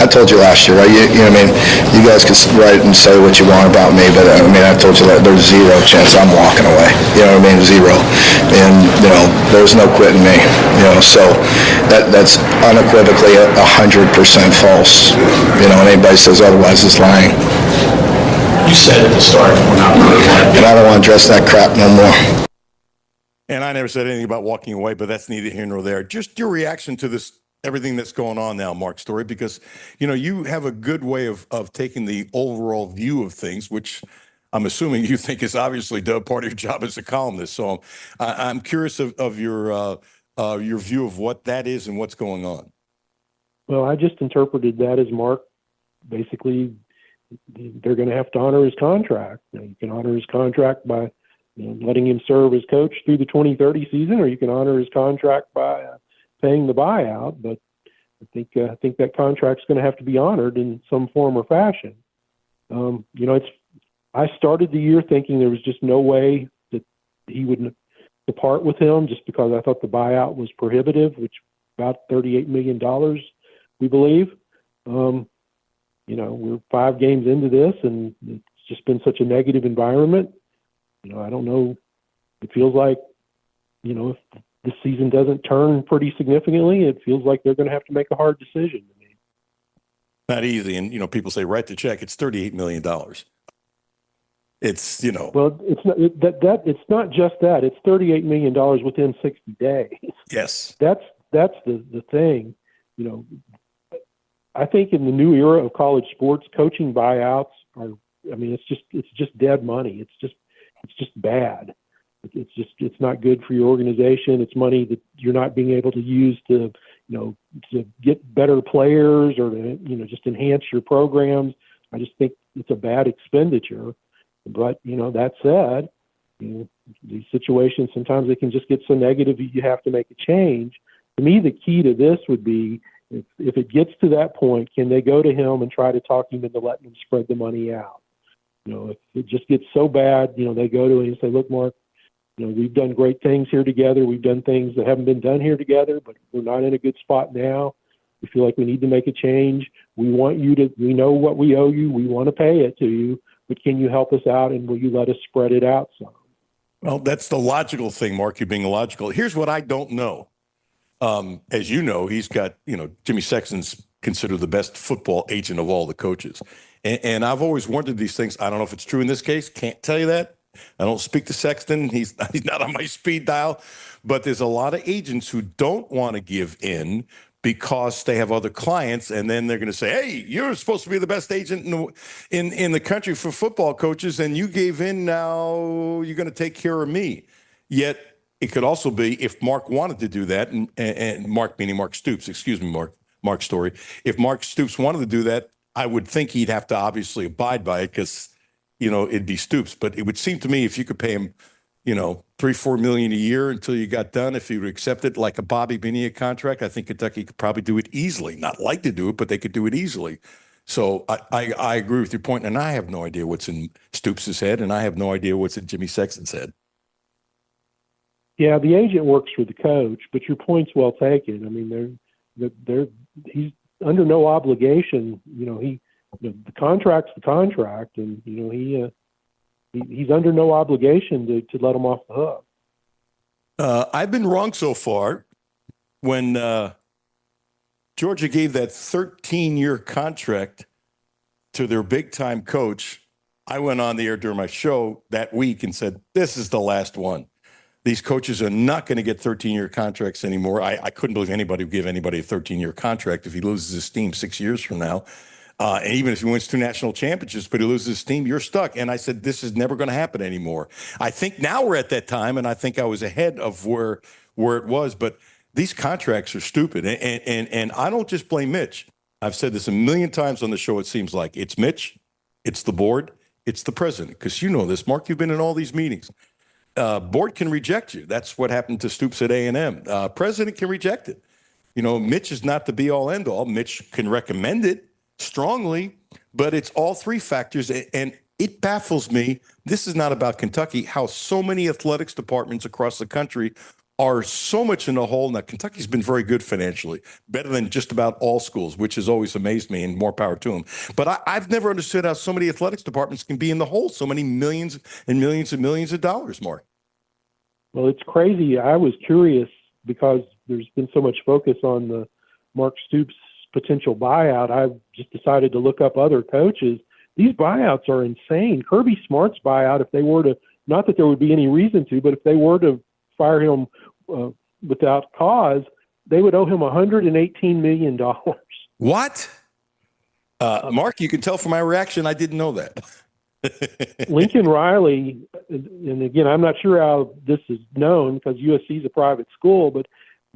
L: I told you last year, right? You know what I mean? You guys can write and say what you want about me, but I mean, I told you that there's zero chance I'm walking away. You know what I mean? Zero. And, there's no quitting me. So that's unequivocally 100% false. Anybody says otherwise is lying.
K: You said at the start, we're not really
L: And I don't want to address that crap no more.
C: And I never said anything about walking away, but that's neither here nor there. Just your reaction to this, everything that's going on now, Mark Story, because, you have a good way of taking the overall view of things, which I'm assuming you think is obviously part of your job as a columnist. So I'm curious of your view of what that is and what's going on.
N: Well, I just interpreted that as Mark, basically, they're going to have to honor his contract. You can honor his contract by letting him serve as coach through the 2030 season, or you can honor his contract by paying the buyout. But I think that contract's going to have to be honored in some form or fashion. I started the year thinking there was just no way that he would depart with him, just because I thought the buyout was prohibitive, which about $38 million, we believe. We're 5 games into this, and it's just been such a negative environment. I don't know. It feels like, if this season doesn't turn pretty significantly, it feels like they're going to have to make a hard decision to me.
C: Not easy. And, people say, write the check. It's $38 million. It's,
N: Well, it's not it's not just that. It's $38 million within 60 days.
C: Yes.
N: That's the thing. I think in the new era of college sports, coaching buyouts it's just dead money. It's just bad. It's not good for your organization. It's money that you're not being able to use to get better players or to, just enhance your programs. I just think it's a bad expenditure. But, that said, these situations, sometimes they can just get so negative you have to make a change. To me, the key to this would be, if it gets to that point, can they go to him and try to talk him into letting him spread the money out? If it just gets so bad, they go to him and say, look, Mark, we've done great things here together. We've done things that haven't been done here together, but we're not in a good spot now. We feel like we need to make a change. We know what we owe you. We want to pay it to you, but can you help us out and will you let us spread it out some?
C: Well, that's the logical thing, Mark, you being logical. Here's what I don't know. As you know, he's got, Jimmy Sexton's considered the best football agent of all the coaches. And I've always wondered these things. I don't know if it's true in this case. Can't tell you that. I don't speak to Sexton. He's not on my speed dial. But there's a lot of agents who don't want to give in because they have other clients, and then they're going to say, hey, you're supposed to be the best agent in the country for football coaches, and you gave in, now you're going to take care of me. Yet it could also be if Mark wanted to do that, and Mark meaning Mark Stoops, excuse me, Mark Story. If Mark Stoops wanted to do that, I would think he'd have to obviously abide by it because, it'd be Stoops. But it would seem to me if you could pay him, $3-4 million a year until you got done, if you would accept it like a Bobby Bonilla contract, I think Kentucky could probably do it easily. Not like to do it, but they could do it easily. So I agree with your point, and I have no idea what's in Stoops' head, and I have no idea what's in Jimmy Sexton's head.
N: Yeah, the agent works for the coach, but your point's well taken. I mean, he's under no obligation. The contract's the contract, and he's under no obligation to let him off the hook.
C: I've been wrong so far. When Georgia gave that 13-year contract to their big-time coach, I went on the air during my show that week and said, this is the last one. These coaches are not going to get 13-year contracts anymore. I couldn't believe anybody would give anybody a 13-year contract if he loses his team 6 years from now. And even if he wins 2 national championships, but he loses his team, you're stuck. And I said, this is never going to happen anymore. I think now we're at that time, and I think I was ahead of where it was. But these contracts are stupid. And I don't just blame Mitch. I've said this a million times on the show, it seems like. It's Mitch, it's the board, it's the president. Because you know this, Mark, you've been in all these meetings. Board can reject you. That's what happened to Stoops at A&M. President can reject it. Mitch is not the be-all, end-all. Mitch can recommend it strongly, but it's all three factors, and it baffles me. This is not about Kentucky, how so many athletics departments across the country are so much in the hole. Now, Kentucky's been very good financially, better than just about all schools, which has always amazed me, and more power to them. But I've never understood how so many athletics departments can be in the hole, so many millions and millions and millions of dollars, Mark.
N: Well, it's crazy. I was curious because there's been so much focus on the Mark Stoops potential buyout. I've just decided to look up other coaches. These buyouts are insane. Kirby Smart's buyout, if they were to, not that there would be any reason to, but if they were to fire him without cause, they would owe him $118 million.
C: What? Mark, you can tell from my reaction, I didn't know that.
N: Lincoln Riley, and again, I'm not sure how this is known because USC is a private school, but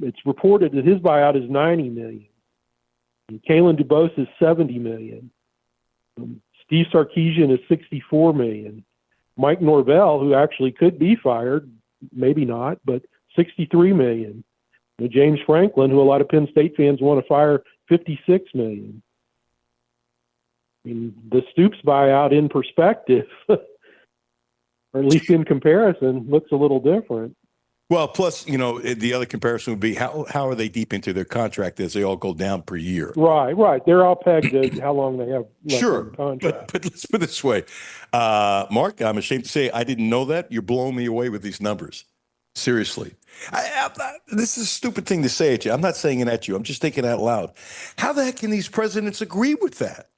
N: it's reported that his buyout is $90 million. And Kalen DuBose is $70 million. Steve Sarkisian is $64 million. Mike Norvell, who actually could be fired, maybe not, but $63 million. James Franklin, who a lot of Penn State fans want to fire, $56 million. I mean, the Stoops buyout in perspective, or at least in comparison, looks a little different.
C: Well, plus, the other comparison would be how are they deep into their contract as they all go down per year?
N: Right. They're all pegged to how long they have left
C: sure,
N: in the contract.
C: But let's put it this way. Mark, I'm ashamed to say I didn't know that. You're blowing me away with these numbers. Seriously. This is a stupid thing to say at you. I'm not saying it at you. I'm just thinking out loud. How the heck can these presidents agree with that?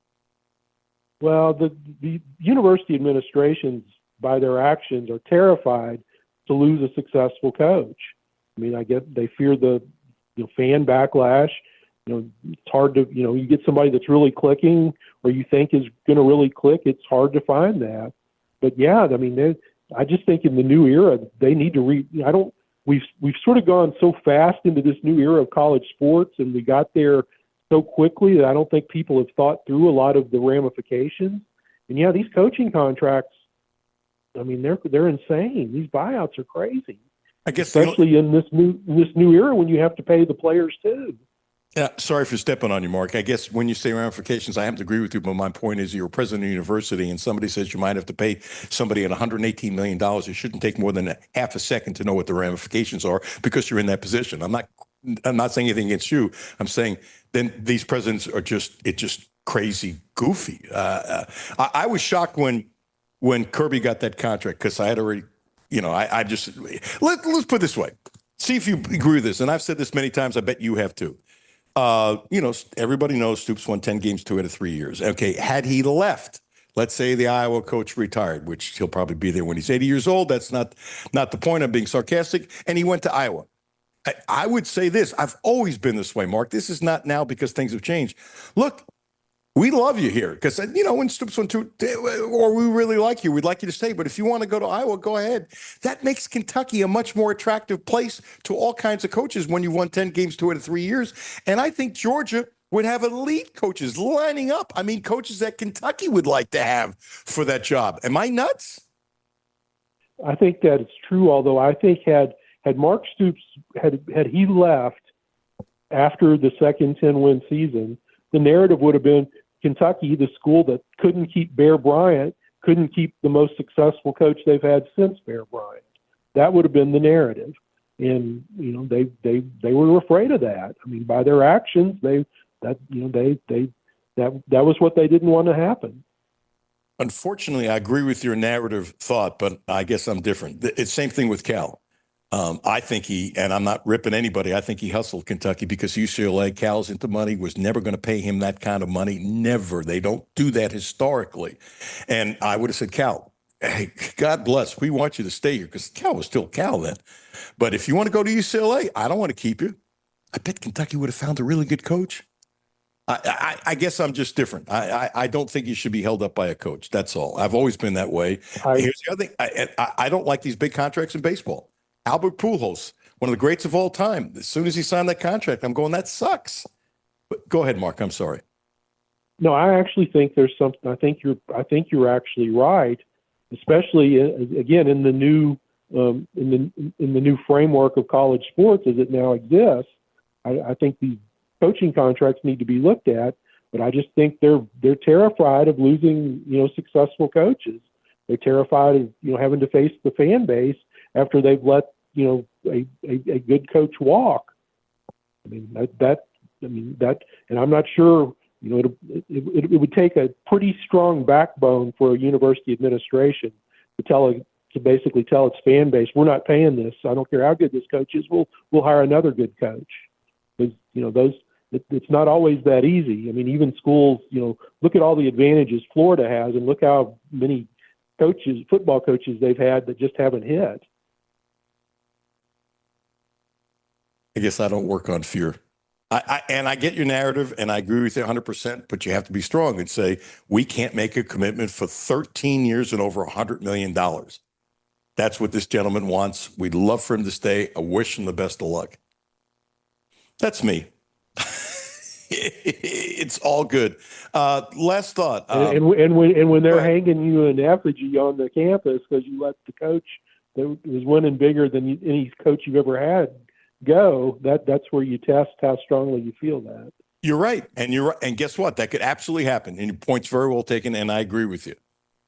N: Well, the university administrations, by their actions, are terrified to lose a successful coach. I mean, I guess they fear the fan backlash. It's hard to, you get somebody that's really clicking or you think is going to really click. It's hard to find that. But yeah, I mean, I just think in the new era, they need to we've sort of gone so fast into this new era of college sports, and we got there so quickly that I don't think people have thought through a lot of the ramifications. And yeah, these coaching contracts, I mean, they're insane. These buyouts are crazy.
C: I guess
N: especially in this new era when you have to pay the players too.
C: Yeah, sorry for stepping on you, Mark. I guess when you say ramifications, I happen to agree with you, but my point is you're a president of a university and somebody says you might have to pay somebody at $118 million. It shouldn't take more than a half a second to know what the ramifications are because you're in that position. I'm not saying anything against you. I'm saying then these presidents are just crazy goofy. I was shocked when Kirby got that contract because I had already, let's put it this way. See if you agree with this. And I've said this many times. I bet you have too. Everybody knows Stoops won 10 games 2 out of 3 years. Okay, had he left, let's say the Iowa coach retired, which he'll probably be there when he's 80 years old. That's not the point. I'm being sarcastic. And he went to Iowa. I would say this. I've always been this way, Mark. This is not now because things have changed. Look, we love you here because, when Stoops went to, or we really like you, we'd like you to stay. But if you want to go to Iowa, go ahead. That makes Kentucky a much more attractive place to all kinds of coaches when you won 10 games 2 out of 3 years. And I think Georgia would have elite coaches lining up. I mean, coaches that Kentucky would like to have for that job. Am I nuts?
N: I think that it's true, although I think had Mark Stoops, had he left after the second 10-win season, the narrative would have been Kentucky, the school that couldn't keep Bear Bryant, couldn't keep the most successful coach they've had since Bear Bryant. That would have been the narrative. And, they were afraid of that. I mean, by their actions, that was what they didn't want to happen.
C: Unfortunately, I agree with your narrative thought, but I guess I'm different. It's same thing with Cal. I think and I'm not ripping anybody, I think he hustled Kentucky because UCLA, Cal's into money, was never going to pay him that kind of money. Never. They don't do that historically. And I would have said, Cal, hey, God bless, we want you to stay here because Cal was still Cal then. But if you want to go to UCLA, I don't want to keep you. I bet Kentucky would have found a really good coach. I guess I'm just different. I don't think you should be held up by a coach. That's all. I've always been that way. Here's the other thing. I don't like these big contracts in baseball. Albert Pujols, one of the greats of all time. As soon as he signed that contract, I'm going, that sucks. But go ahead, Mark. I'm sorry.
N: No, I actually think there's something. I think you're actually right, especially again in the new in the new framework of college sports as it now exists. I think these coaching contracts need to be looked at, but I just think they're terrified of losing successful coaches. They're terrified of having to face the fan base after they've let a good coach walk. I mean that, and I'm not sure. It would take a pretty strong backbone for a university administration to basically tell its fan base, we're not paying this. I don't care how good this coach is. We'll hire another good coach. Because it's not always that easy. I mean, even schools, look at all the advantages Florida has, and look how many football coaches they've had that just haven't hit.
C: I guess I don't work on fear. I get your narrative, and I agree with you 100%, but you have to be strong and say, we can't make a commitment for 13 years and over $100 million. That's what this gentleman wants. We'd love for him to stay. I wish him the best of luck. That's me. It's all good. Last thought.
N: And when they're hanging you an effigy on the campus because you let the coach that was winning bigger than any coach you've ever had go, that's where you test how strongly you feel that.
C: You're right. And guess what? That could absolutely happen. And your point's very well taken, and I agree with you.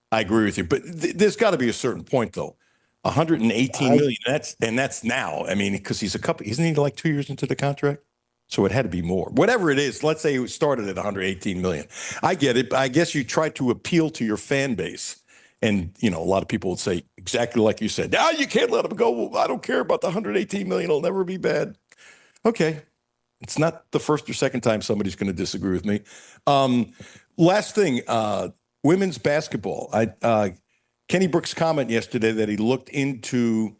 C: But there's got to be a certain point, though. 118 million. That's now. I mean, because isn't he like 2 years into the contract? So it had to be more. Whatever it is, let's say it started at 118 million. I get it. But I guess you try to appeal to your fan base. And, a lot of people would say exactly like you said, now you can't let him go. I don't care about the 118 million. It'll never be bad. Okay. It's not the first or second time somebody's going to disagree with me. Last thing, women's basketball. Kenny Brooks' comment yesterday that he looked into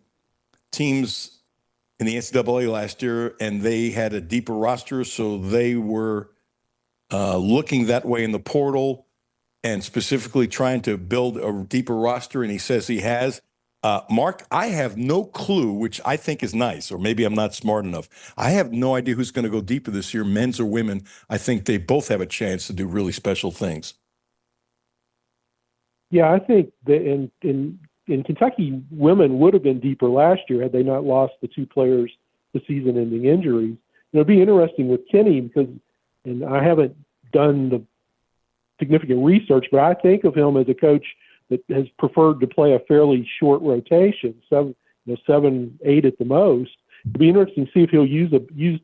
C: teams in the NCAA last year and they had a deeper roster, so they were looking that way in the portal and specifically trying to build a deeper roster, and he says he has. Mark, I have no clue, which I think is nice, or maybe I'm not smart enough. I have no idea who's going to go deeper this year, men's or women. I think they both have a chance to do really special things.
N: Yeah, I think that in Kentucky, women would have been deeper last year had they not lost the two players to season-ending injuries. it'll be interesting with Kenny because, and I haven't done the significant research, but I think of him as a coach that has preferred to play a fairly short rotation, 7, 8 at the most. It'd be interesting to see if he'll use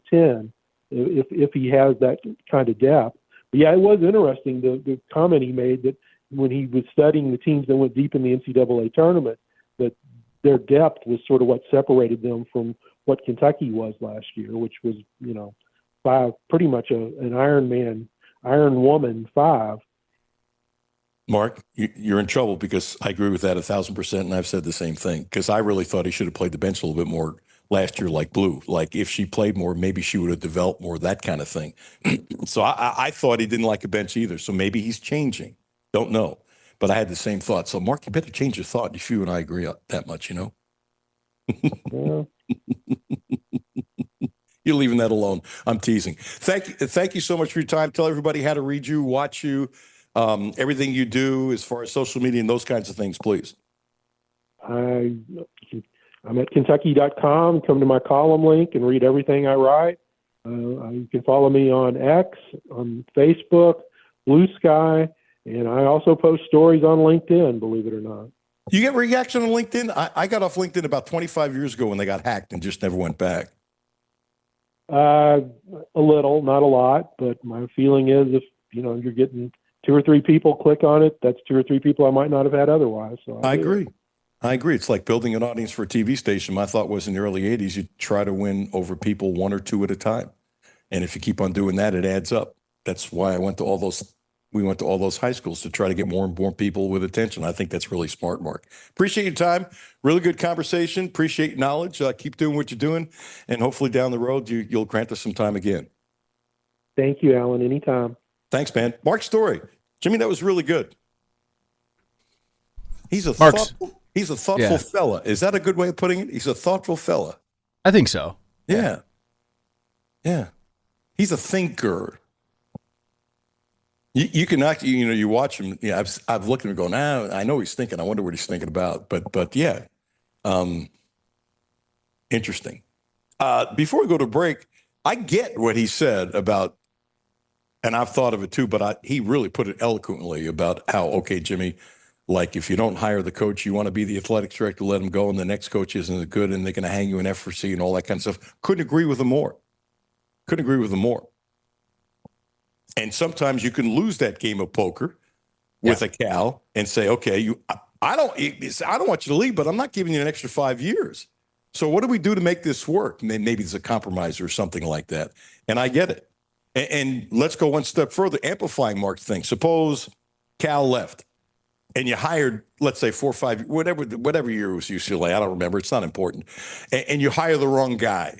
N: 10 if he has that kind of depth. But yeah, it was interesting the comment he made that when he was studying the teams that went deep in the NCAA tournament, that their depth was sort of what separated them from what Kentucky was last year, which was, five, pretty much an Iron Woman 5.
C: Mark, you're in trouble because I agree with that 1,000%, and I've said the same thing because I really thought he should have played the bench a little bit more last year like Blue. Like if she played more, maybe she would have developed more, that kind of thing. So I thought he didn't like a bench either. So maybe he's changing. Don't know. But I had the same thought. So, Mark, you better change your thought if you and I agree that much,
N: Yeah.
C: You're leaving that alone. I'm teasing. Thank you so much for your time. Tell everybody how to read you, watch you, everything you do as far as social media and those kinds of things, please.
N: I'm at Kentucky.com. Come to my column link and read everything I write. You can follow me on X, on Facebook, Blue Sky, and I also post stories on LinkedIn, believe it or not.
C: You get reaction on LinkedIn? I got off LinkedIn about 25 years ago when they got hacked and just never went back.
N: A little, not a lot, but my feeling is if you're getting 2 or 3 people click on it, that's 2 or 3 people I might not have had otherwise. So
C: I agree. It's like building an audience for a TV station. My thought was in the early 80s, you try to win over people 1 or 2 at a time. And if you keep on doing that, it adds up. That's why we went to all those high schools to try to get more and more people with attention. I think that's really smart, Mark. Appreciate your time. Really good conversation. Appreciate your knowledge. Keep doing what you're doing. And hopefully down the road, you'll grant us some time again.
N: Thank you, Alan. Anytime.
C: Thanks, man. Mark Story. Jimmy, that was really good. He's a thoughtful fella. Is that a good way of putting it? He's a thoughtful fella.
D: I think so.
C: Yeah. He's a thinker. You can actually, you watch him. Yeah, I've looked at him going, I know he's thinking. I wonder what he's thinking about. But yeah, interesting. Before we go to break, I get what he said about, and I've thought of it too, but he really put it eloquently about how, okay, Jimmy, like if you don't hire the coach, you want to be the athletics director, let him go, and the next coach isn't as good, and they're going to hang you in FRC and all that kind of stuff. Couldn't agree with him more. And sometimes you can lose that game of poker with a Cal and say, okay, I don't want you to leave, but I'm not giving you an extra 5 years. So what do we do to make this work? Maybe there's a compromise or something like that. And I get it. And let's go one step further, amplifying Mark's thing. Suppose Cal left and you hired, let's say 4 or 5, whatever year it was UCLA, I don't remember, it's not important. And you hire the wrong guy.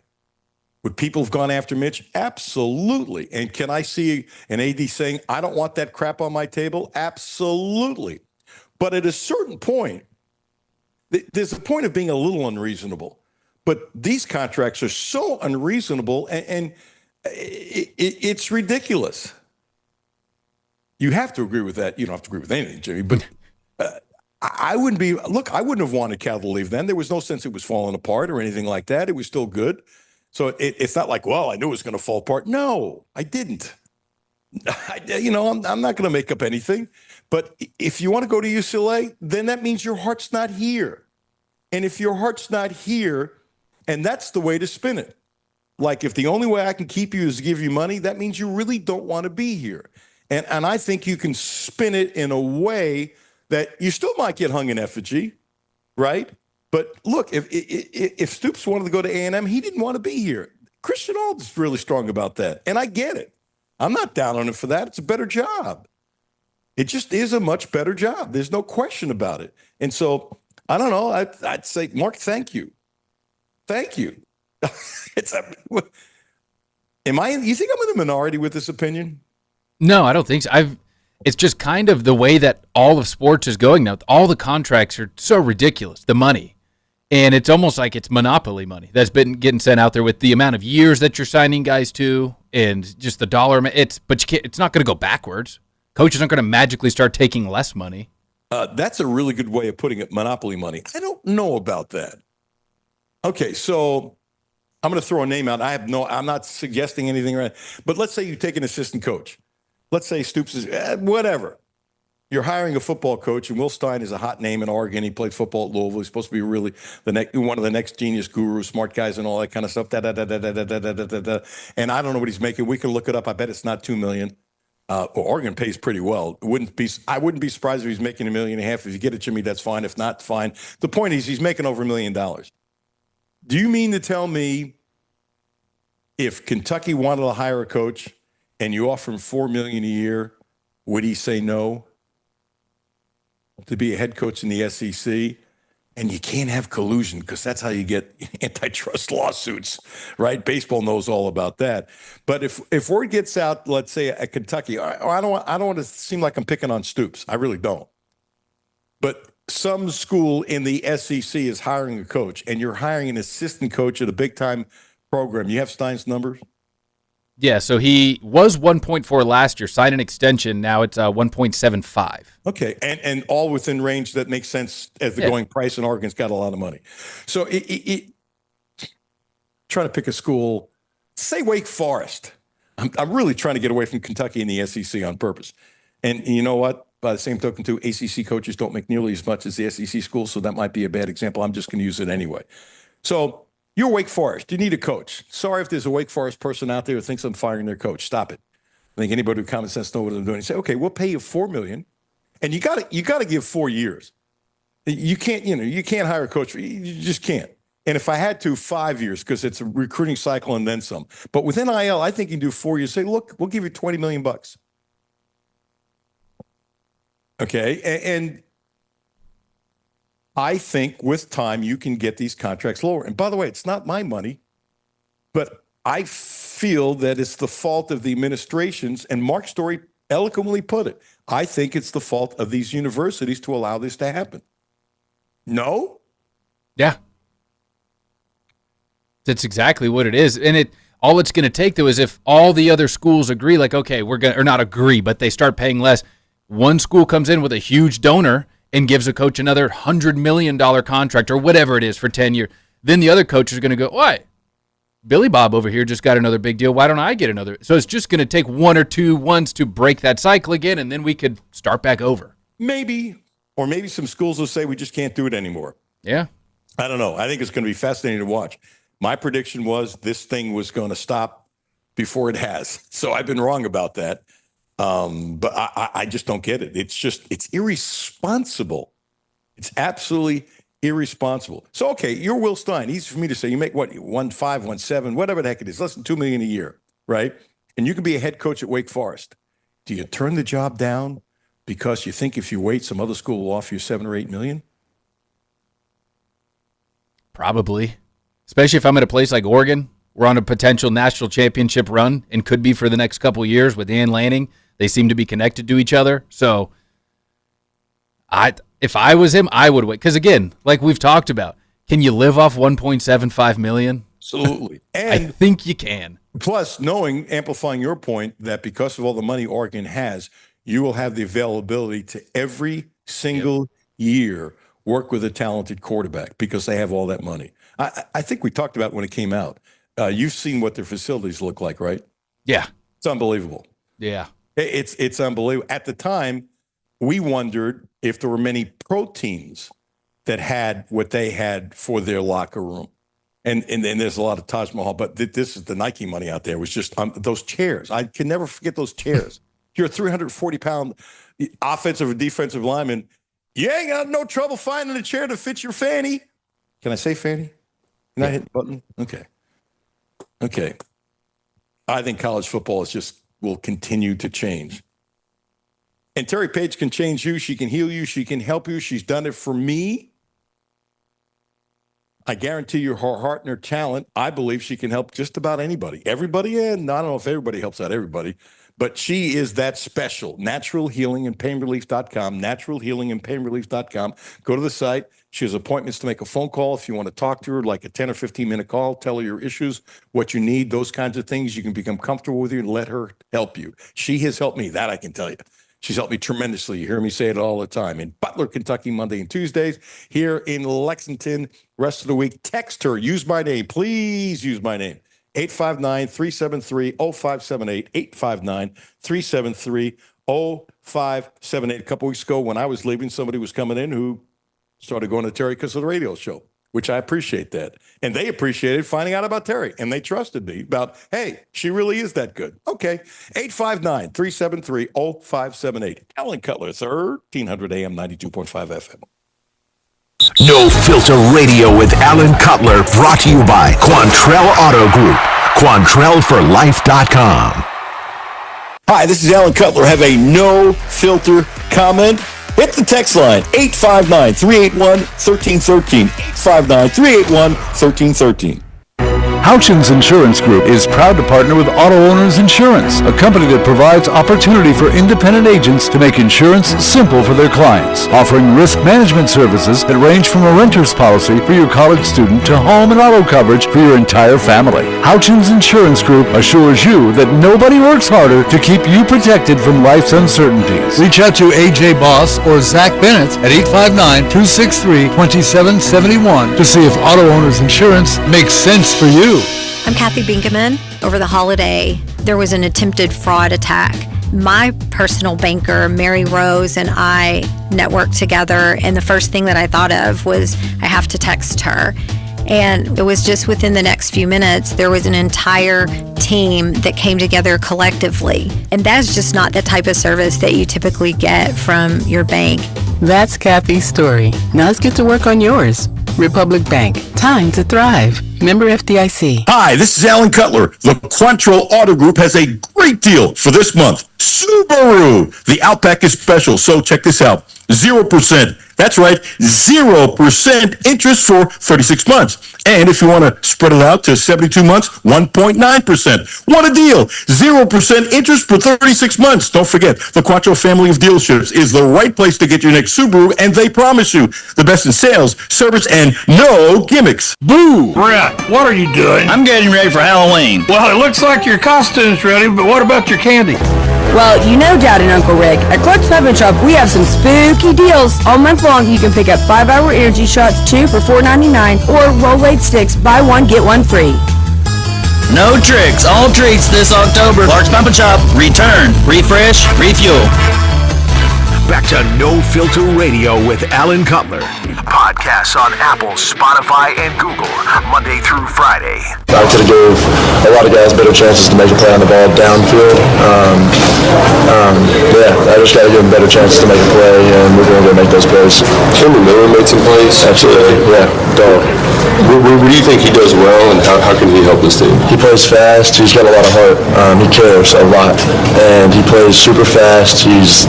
C: Would people have gone after Mitch? Absolutely. And can I see an AD saying, I don't want that crap on my table? Absolutely. But at a certain point, there's a point of being a little unreasonable. But these contracts are so unreasonable, and it's ridiculous. You have to agree with that. You don't have to agree with anything, Jimmy, but I wouldn't have wanted Cal to leave then. There was no sense it was falling apart or anything like that. It was still good. So it's not like, well, I knew it was going to fall apart. No, I didn't. I'm not going to make up anything. But if you want to go to UCLA, then that means your heart's not here. And if your heart's not here, and that's the way to spin it. Like if the only way I can keep you is to give you money, that means you really don't want to be here. And I think you can spin it in a way that you still might get hung in effigy, right? But look, if Stoops wanted to go to A&M, he didn't want to be here. Christian Alden's really strong about that, and I get it. I'm not down on him for that. It's a better job. It just is a much better job. There's no question about it. And so, I don't know. I'd say, Mark, thank you. Thank you. You think I'm in the minority with this opinion?
D: No, I don't think so. It's just kind of the way that all of sports is going now. All the contracts are so ridiculous, the money. And it's almost like it's monopoly money that's been getting sent out there with the amount of years that you're signing guys to and just the dollar. It's not going to go backwards. Coaches aren't going to magically start taking less money.
C: That's a really good way of putting it, monopoly money. I don't know about that. Okay, so I'm going to throw a name out. I'm not suggesting anything, right? But let's say you take an assistant coach. Let's say Stoops is whatever. You're hiring a football coach, and Will Stein is a hot name in Oregon. He played football at Louisville. He's supposed to be really one of the next genius gurus, smart guys, and all that kind of stuff. And I don't know what he's making. We can look it up. I bet it's not $2 million. Oregon pays pretty well. I wouldn't be surprised if he's making $1.5 million. If you get it, Jimmy, that's fine. If not, fine. The point is, he's making over $1 million. Do you mean to tell me if Kentucky wanted to hire a coach and you offer him $4 million a year, would he say no to be a head coach in the SEC? And you can't have collusion because that's how you get antitrust lawsuits, right? Baseball knows all about that. But if word gets out, let's say at Kentucky, I don't want to seem like I'm picking on Stoops. I really don't. But some school in the SEC is hiring a coach, and you're hiring an assistant coach at a big-time program. You have Stein's numbers?
D: Yeah, so he was 1.4 last year, signed an extension. Now it's 1.75.
C: Okay, and all within range that makes sense as the going price, and Oregon's got a lot of money. So trying to pick a school, say Wake Forest. I'm really trying to get away from Kentucky and the SEC on purpose. And you know what? By the same token, too, ACC coaches don't make nearly as much as the SEC schools, so that might be a bad example. I'm just going to use it anyway. So you're Wake Forest. You need a coach. Sorry if there's a Wake Forest person out there who thinks I'm firing their coach. Stop it. I think anybody with common sense knows what I'm doing. You say, okay, we'll pay you $4 million, and you got to give 4 years. You can't hire a coach. You just can't. And if I had to, 5 years, because it's a recruiting cycle and then some. But with NIL, I think you can do 4 years. Say, look, we'll give you $20 million. Okay, and I think with time you can get these contracts lower. And by the way, it's not my money, but I feel that it's the fault of the administrations, and Mark Story eloquently put it. I think it's the fault of these universities to allow this to happen. No?
D: Yeah. That's exactly what it is. And all it's going to take, though, is if all the other schools agree, like, okay, we're going to, or not agree, but they start paying less. One school comes in with a huge donor and gives a coach another $100 million contract or whatever it is for 10 years. Then the other coach is going to go, why? Billy Bob over here just got another big deal. Why don't I get another? So it's just going to take one or two ones to break that cycle again, and then we could start back over.
C: Maybe. Or maybe some schools will say we just can't do it anymore.
D: Yeah.
C: I don't know. I think it's going to be fascinating to watch. My prediction was this thing was going to stop before it has. So I've been wrong about that. But I just don't get it. It's irresponsible. It's absolutely irresponsible. So, okay, you're Will Stein. Easy for me to say. You make what, 1.5, 1.7, whatever the heck it is, less than $2 million a year, right? And you can be a head coach at Wake Forest. Do you turn the job down because you think if you wait, some other school will offer you $7 or $8 million?
D: Probably. Especially if I'm at a place like Oregon. We're on a potential national championship run and could be for the next couple of years with Ann Lanning. They seem to be connected to each other. So if I was him, I would wait. Because, again, like we've talked about, can you live off $1.75 million?
C: Absolutely. And
D: I think you can.
C: Plus, amplifying your point, that because of all the money Oregon has, you will have the availability to every single year work with a talented quarterback because they have all that money. I think we talked about when it came out. You've seen what their facilities look like, right?
D: Yeah.
C: It's unbelievable.
D: Yeah.
C: It's unbelievable. At the time, we wondered if there were many pro teams that had what they had for their locker room. And there's a lot of Taj Mahal, but this is the Nike money out there. It was just those chairs. I can never forget those chairs. You're a 340-pound offensive or defensive lineman. You ain't got no trouble finding a chair to fit your fanny. Can I say fanny? Can I hit the button? Okay. I think college football will continue to change. And Terry Page can change you. She can heal you. She can help you. She's done it for me. I guarantee you her heart and her talent, I believe she can help just about anybody. Everybody, and I don't know if everybody helps out everybody, but she is that special. NaturalHealingAndPainRelief.com, NaturalHealingAndPainRelief.com. Go to the site. She has appointments to make a phone call if you want to talk to her, like a 10 or 15-minute call, tell her your issues, what you need, those kinds of things. You can become comfortable with her and let her help you. She has helped me, that I can tell you. She's helped me tremendously. You hear me say it all the time. In Cutler, Kentucky, Monday and Tuesdays. Here in Lexington, rest of the week. Text her. Use my name. Please use my name. 859-373-0578. 859-373-0578. A couple weeks ago when I was leaving, somebody was coming in who started going to Terry because of the radio show, which I appreciate that. And they appreciated finding out about Terry. And they trusted me about, hey, she really is that good. Okay. 859-373-0578. Alan Cutler, 1300 AM, 92.5 FM.
B: No Filter Radio with Alan Cutler, brought to you by Quantrell Auto Group. QuantrellForLife.com.
M: Hi, this is Alan Cutler. Have a no filter comment? Hit the text line 859-381-1313. 859-381-1313.
E: Houchins Insurance Group is proud to partner with Auto Owners Insurance, a company that provides opportunity for independent agents to make insurance simple for their clients, offering risk management services that range from a renter's policy for your college student to home and auto coverage for your entire family. Houchins Insurance Group assures you that nobody works harder to keep you protected from life's uncertainties. Reach out to AJ Boss or Zach Bennett at 859-263-2771 to see if Auto Owners Insurance makes sense for you.
F: I'm Kathy Binkaman. Over the holiday, there was an attempted fraud attack. My personal banker, Mary Rose, and I networked together, and the first thing that I thought of was I have to text her. And it was just within the next few minutes, there was an entire team that came together collectively. And that's just not the type of service that you typically get from your bank.
G: That's Kathy's story. Now let's get to work on yours. Republic Bank. Time to thrive. Member FDIC.
M: Hi, this is Alan Cutler. The Quantrell Auto Group has a great deal for this month. Subaru. The Outback is special, so check this out. 0%. That's right, 0% interest for 36 months. And if you want to spread it out to 72 months, 1.9%. What a deal! 0% interest for 36 months. Don't forget, the Quattro family of dealerships is the right place to get your next Subaru, and they promise you the best in sales, service, and no gimmicks.
O: Boo! Brett, what are you doing? I'm getting ready for Halloween. Well, it looks like your costume's ready, but what about your candy?
I: Well, you know Dad and Uncle Rick. At Clark's Pep and Shop, we have some spooky deals. All month long, you can pick up 5-hour energy shots, 2 for $4.99, or Rolade sticks, buy one, get one free.
O: No tricks, all treats this October. Clark's Pump and Shop. Return, refresh, refuel.
B: Back to No Filter Radio with Alan Cutler. Podcasts on Apple, Spotify, and Google, Monday through Friday.
L: I could have gave a lot of guys better chances to make a play on the ball downfield. I just got to give them better chances to make a play, and we're going to go make those plays.
P: Cameron Miller made some plays.
L: Absolutely, yeah, dog.
P: What do you think he does well, and how can he help this team?
L: He plays fast. He's got a lot of heart. He cares a lot, and he plays super fast. He's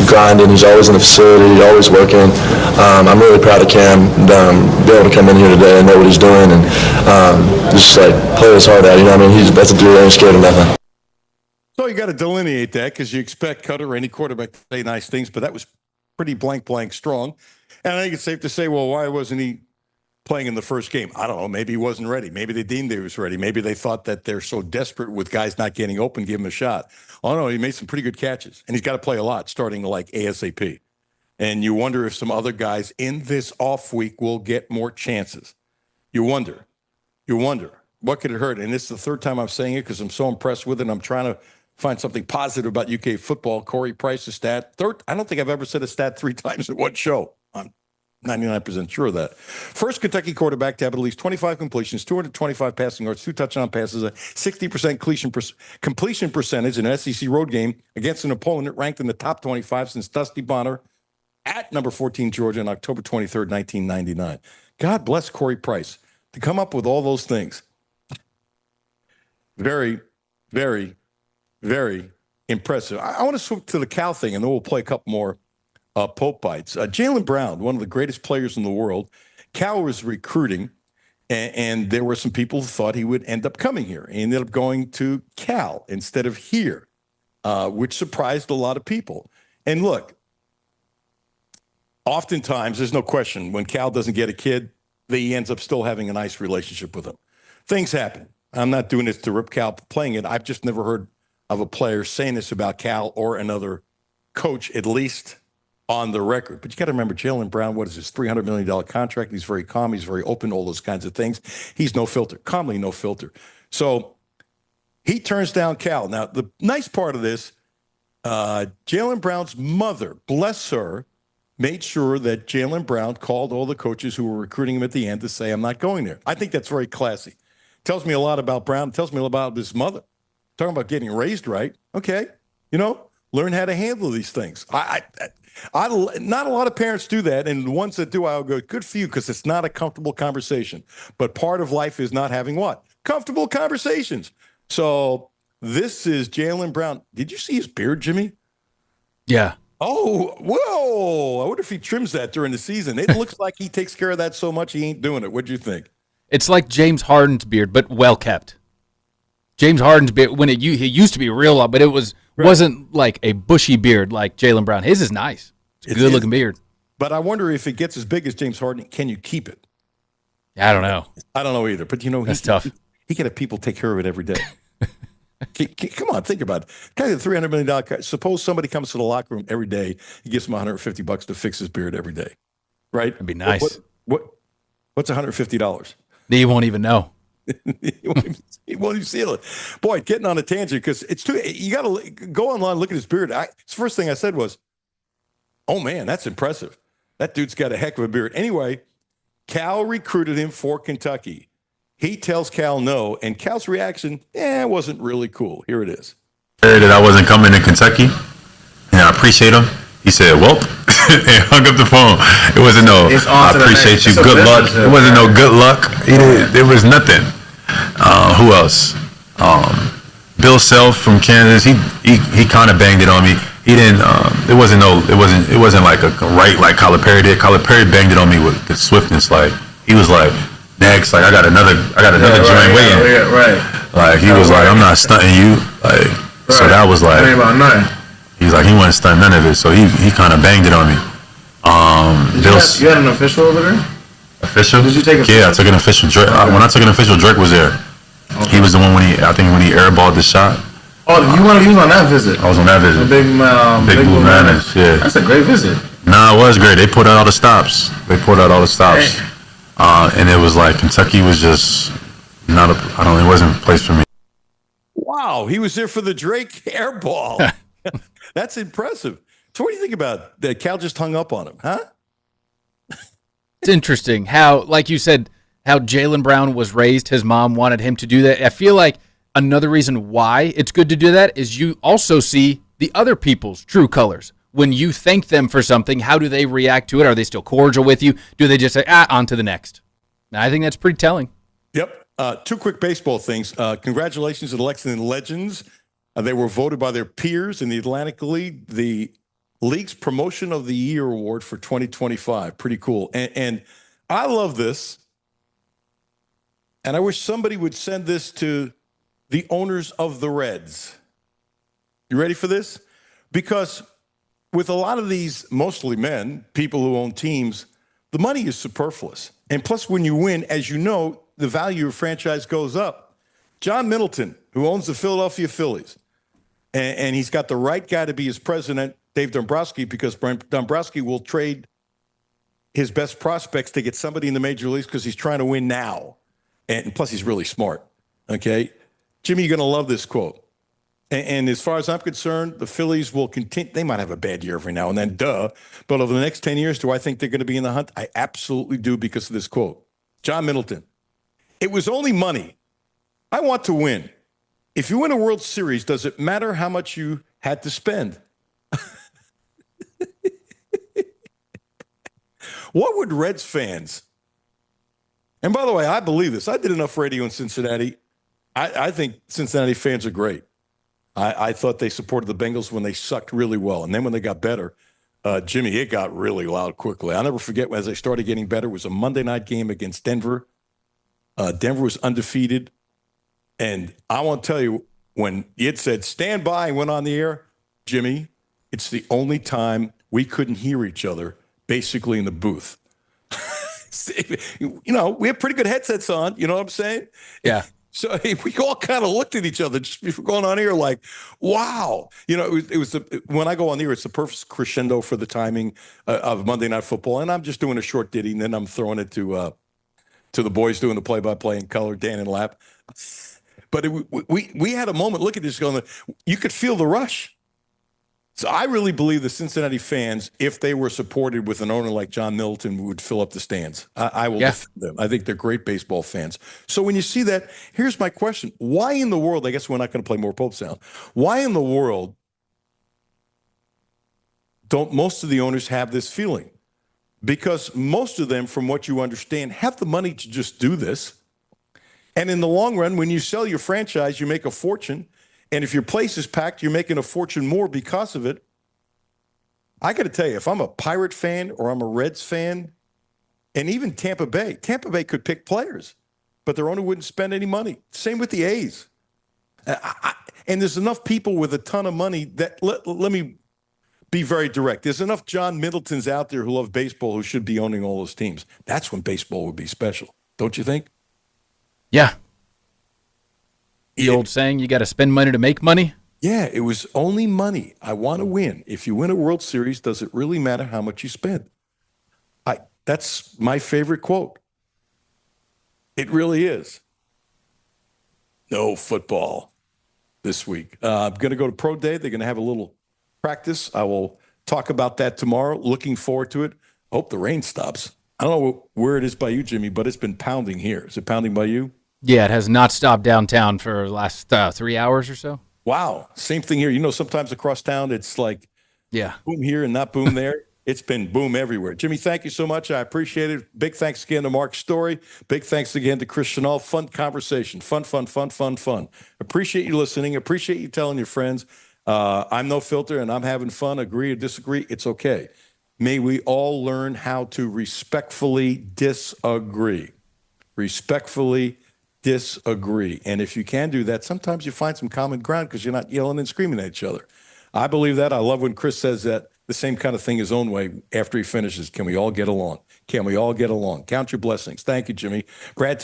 L: grinding. He's always in the facility. He's always working. I'm really proud of Cam be able to come in here today and know what he's doing and just like play his heart out. You know what I mean? That's a dude that ain't scared of nothing.
C: So you got to delineate that because you expect Cutler or any quarterback to say nice things, but that was pretty blank strong. And I think it's safe to say, well, why wasn't he playing in the first game? I don't know. Maybe he wasn't ready. Maybe they deemed he was ready. Maybe they thought that they're so desperate with guys not getting open, give him a shot. Oh, no, he made some pretty good catches. And he's got to play a lot starting like ASAP. And you wonder if some other guys in this off week will get more chances. You wonder. What could it hurt? And this is the third time I'm saying it because I'm so impressed with it. I'm trying to find something positive about UK football. Corey Price's stat. I don't think I've ever said a stat 3 times in one show. I'm 99% sure of that. First Kentucky quarterback to have at least 25 completions, 225 passing yards, 2 touchdown passes, a 60% completion percentage in an SEC road game against an opponent ranked in the top 25 since Dusty Bonner at number 14 Georgia on October 23rd, 1999. God bless Corey Price to come up with all those things. Very, very, very impressive. I want to switch to the Cal thing, and then we'll play a couple more Pope bites. Jaylen Brown, one of the greatest players in the world. Cal was recruiting, and there were some people who thought he would end up coming here. He ended up going to Cal instead of here, which surprised a lot of people. And look, oftentimes, there's no question, when Cal doesn't get a kid, he ends up still having a nice relationship with him. Things happen. I'm not doing this to rip Cal playing it. I've just never heard of a player saying this about Cal or another coach, at least on the record. But you got to remember, Jaylen Brown, what is his $300 million contract? He's very calm. He's very open, all those kinds of things. He's no filter, calmly no filter. So he turns down Cal. Now, the nice part of this, Jaylen Brown's mother, bless her, made sure that Jaylen Brown called all the coaches who were recruiting him at the end to say, I'm not going there. I think that's very classy. Tells me a lot about Brown. Tells me a lot about his mother. Talking about getting raised right. Okay. Learn how to handle these things. I not a lot of parents do that, and the ones that do, I'll go, good for you, because it's not a comfortable conversation. But part of life is not having what? Comfortable conversations. So this is Jaylen Brown. Did you see his beard, Jimmy?
D: Yeah.
C: Oh, whoa. I wonder if he trims that during the season. It looks like he takes care of that so much he ain't doing it. What'd you think?
D: It's like James Harden's beard, but well kept. James Harden's beard, when he used to be real long, but it wasn't like a bushy beard like Jaylen Brown. His is nice. It's a good-looking beard.
C: But I wonder if it gets as big as James Harden, can you keep it?
D: I don't know.
C: I don't know either. But,
D: that's tough.
C: He can have people take care of it every day. Come on, think about it. Kind of $300 million. Suppose somebody comes to the locker room every day. He gives him $150 to fix his beard every day. Right?
D: That'd be nice.
C: What's $150?
D: You won't even know.
C: He won't even see it. Boy, getting on a tangent, because it's too. You got to go online and look at his beard. The first thing I said was, oh, man, that's impressive. That dude's got a heck of a beard. Anyway, Cal recruited him for Kentucky. He tells Cal no, and Cal's reaction, wasn't really cool. Here it is.
Q: That I wasn't coming to Kentucky, and I appreciate him. He said, well, and hung up the phone. It wasn't no, I appreciate you, good luck. It wasn't no good luck. There was nothing. Who else? Bill Self from Kansas, he kind of banged it on me. He didn't, it wasn't like a right like Cutler Perry did. Cutler Perry banged it on me with the swiftness. Like, he was like, next, like I got another joint waiting.
L: Yeah, right.
Q: Like, he was like, I'm not stunting you. Like, so that was like, he's like, he wasn't stunting none of it. So he kind of banged it on me.
L: You had an official over there?
Q: Official?
L: Did you take
Q: I took an official. Drake. When I took an official, Drake was there. Okay. He was the one when he airballed the shot.
L: Oh, you was on that visit?
Q: I was on that visit.
L: Big Blue Madness,
Q: yeah.
L: That's a great visit.
Q: Nah, it was great. They pulled out all the stops. And it was like Kentucky was just it wasn't a place for me.
C: Wow, he was there for the Drake airball. That's impressive. So what do you think about that? Cal just hung up on him, huh?
D: It's interesting how, like you said, how Jaylen Brown was raised. His mom wanted him to do that. I feel like another reason why it's good to do that is you also see the other people's true colors. When you thank them for something, how do they react to it? Are they still cordial with you? Do they just say, on to the next? Now, I think that's pretty telling.
C: Yep. Two quick baseball things. Congratulations to the Lexington Legends. They were voted by their peers in the Atlantic League the League's Promotion of the Year Award for 2025. Pretty cool. And I love this. And I wish somebody would send this to the owners of the Reds. You ready for this? Because with a lot of these, mostly men, people who own teams, the money is superfluous. And plus, when you win, as you know, the value of franchise goes up. John Middleton, who owns the Philadelphia Phillies, and he's got the right guy to be his president, Dave Dombrowski, because Dombrowski will trade his best prospects to get somebody in the major leagues because he's trying to win now. And plus, he's really smart. Okay? Jimmy, you're going to love this quote. And as far as I'm concerned, the Phillies will continue. They might have a bad year every now and then, but over the next 10 years, do I think they're going to be in the hunt? I absolutely do, because of this quote. John Middleton. It was only money. I want to win. If you win a World Series, does it matter how much you had to spend? What would Reds fans, and by the way, I believe this. I did enough radio in Cincinnati. I think Cincinnati fans are great. I thought they supported the Bengals when they sucked really well. And then when they got better, Jimmy, it got really loud quickly. I'll never forget as they started getting better. It was a Monday night game against Denver. Denver was undefeated. And I want to tell you, when it said stand by and went on the air, Jimmy, it's the only time we couldn't hear each other basically in the booth. We have pretty good headsets on. You know what I'm saying?
D: Yeah.
C: So we all kind of looked at each other just before going on here like, wow. You know, when I go on here, it's the perfect crescendo for the timing of Monday Night Football. And I'm just doing a short ditty, and then I'm throwing it to the boys doing the play-by-play in color, Dan and Lap. But we had a moment, look at this, going, you could feel the rush. So I really believe the Cincinnati fans, if they were supported with an owner like John Middleton, would fill up the stands. I will defend them. I think they're great baseball fans. So when you see that, here's my question. Why in the world, I guess we're not going to play more Pope sound, why in the world don't most of the owners have this feeling? Because most of them, from what you understand, have the money to just do this. And in the long run, when you sell your franchise, you make a fortune. And if your place is packed, you're making a fortune more because of it. I got to tell you, if I'm a Pirate fan or I'm a Reds fan, and even Tampa Bay could pick players, but their owner wouldn't spend any money. Same with the A's. And there's enough people with a ton of money that, let me be very direct. There's enough John Middletons out there who love baseball who should be owning all those teams. That's when baseball would be special. Don't you think?
D: Yeah. The old saying, you got to spend money to make money?
C: Yeah, it was only money. I want to win. If you win a World Series, does it really matter how much you spend? That's my favorite quote. It really is. No football this week. I'm going to go to Pro Day. They're going to have a little practice. I will talk about that tomorrow. Looking forward to it. Hope the rain stops. I don't know where it is by you, Jimmy, but it's been pounding here. Is it pounding by you?
D: Yeah, it has not stopped downtown for the last 3 hours or so.
C: Wow. Same thing here. You know, sometimes across town, it's like boom here and not boom there. It's been boom everywhere. Jimmy, thank you so much. I appreciate it. Big thanks again to Mark Story. Big thanks again to Chris Chenal. Fun conversation. Fun. Appreciate you listening. Appreciate you telling your friends. I'm no filter and I'm having fun. Agree or disagree, it's okay. May we all learn how to respectfully disagree. Respectfully disagree. And if you can do that, sometimes you find some common ground because you're not yelling and screaming at each other. I believe that. I love when Chris says that. The same kind of thing his own way after he finishes. Can we all get along? Can we all get along? Count your blessings. Thank you, Jimmy. Brad.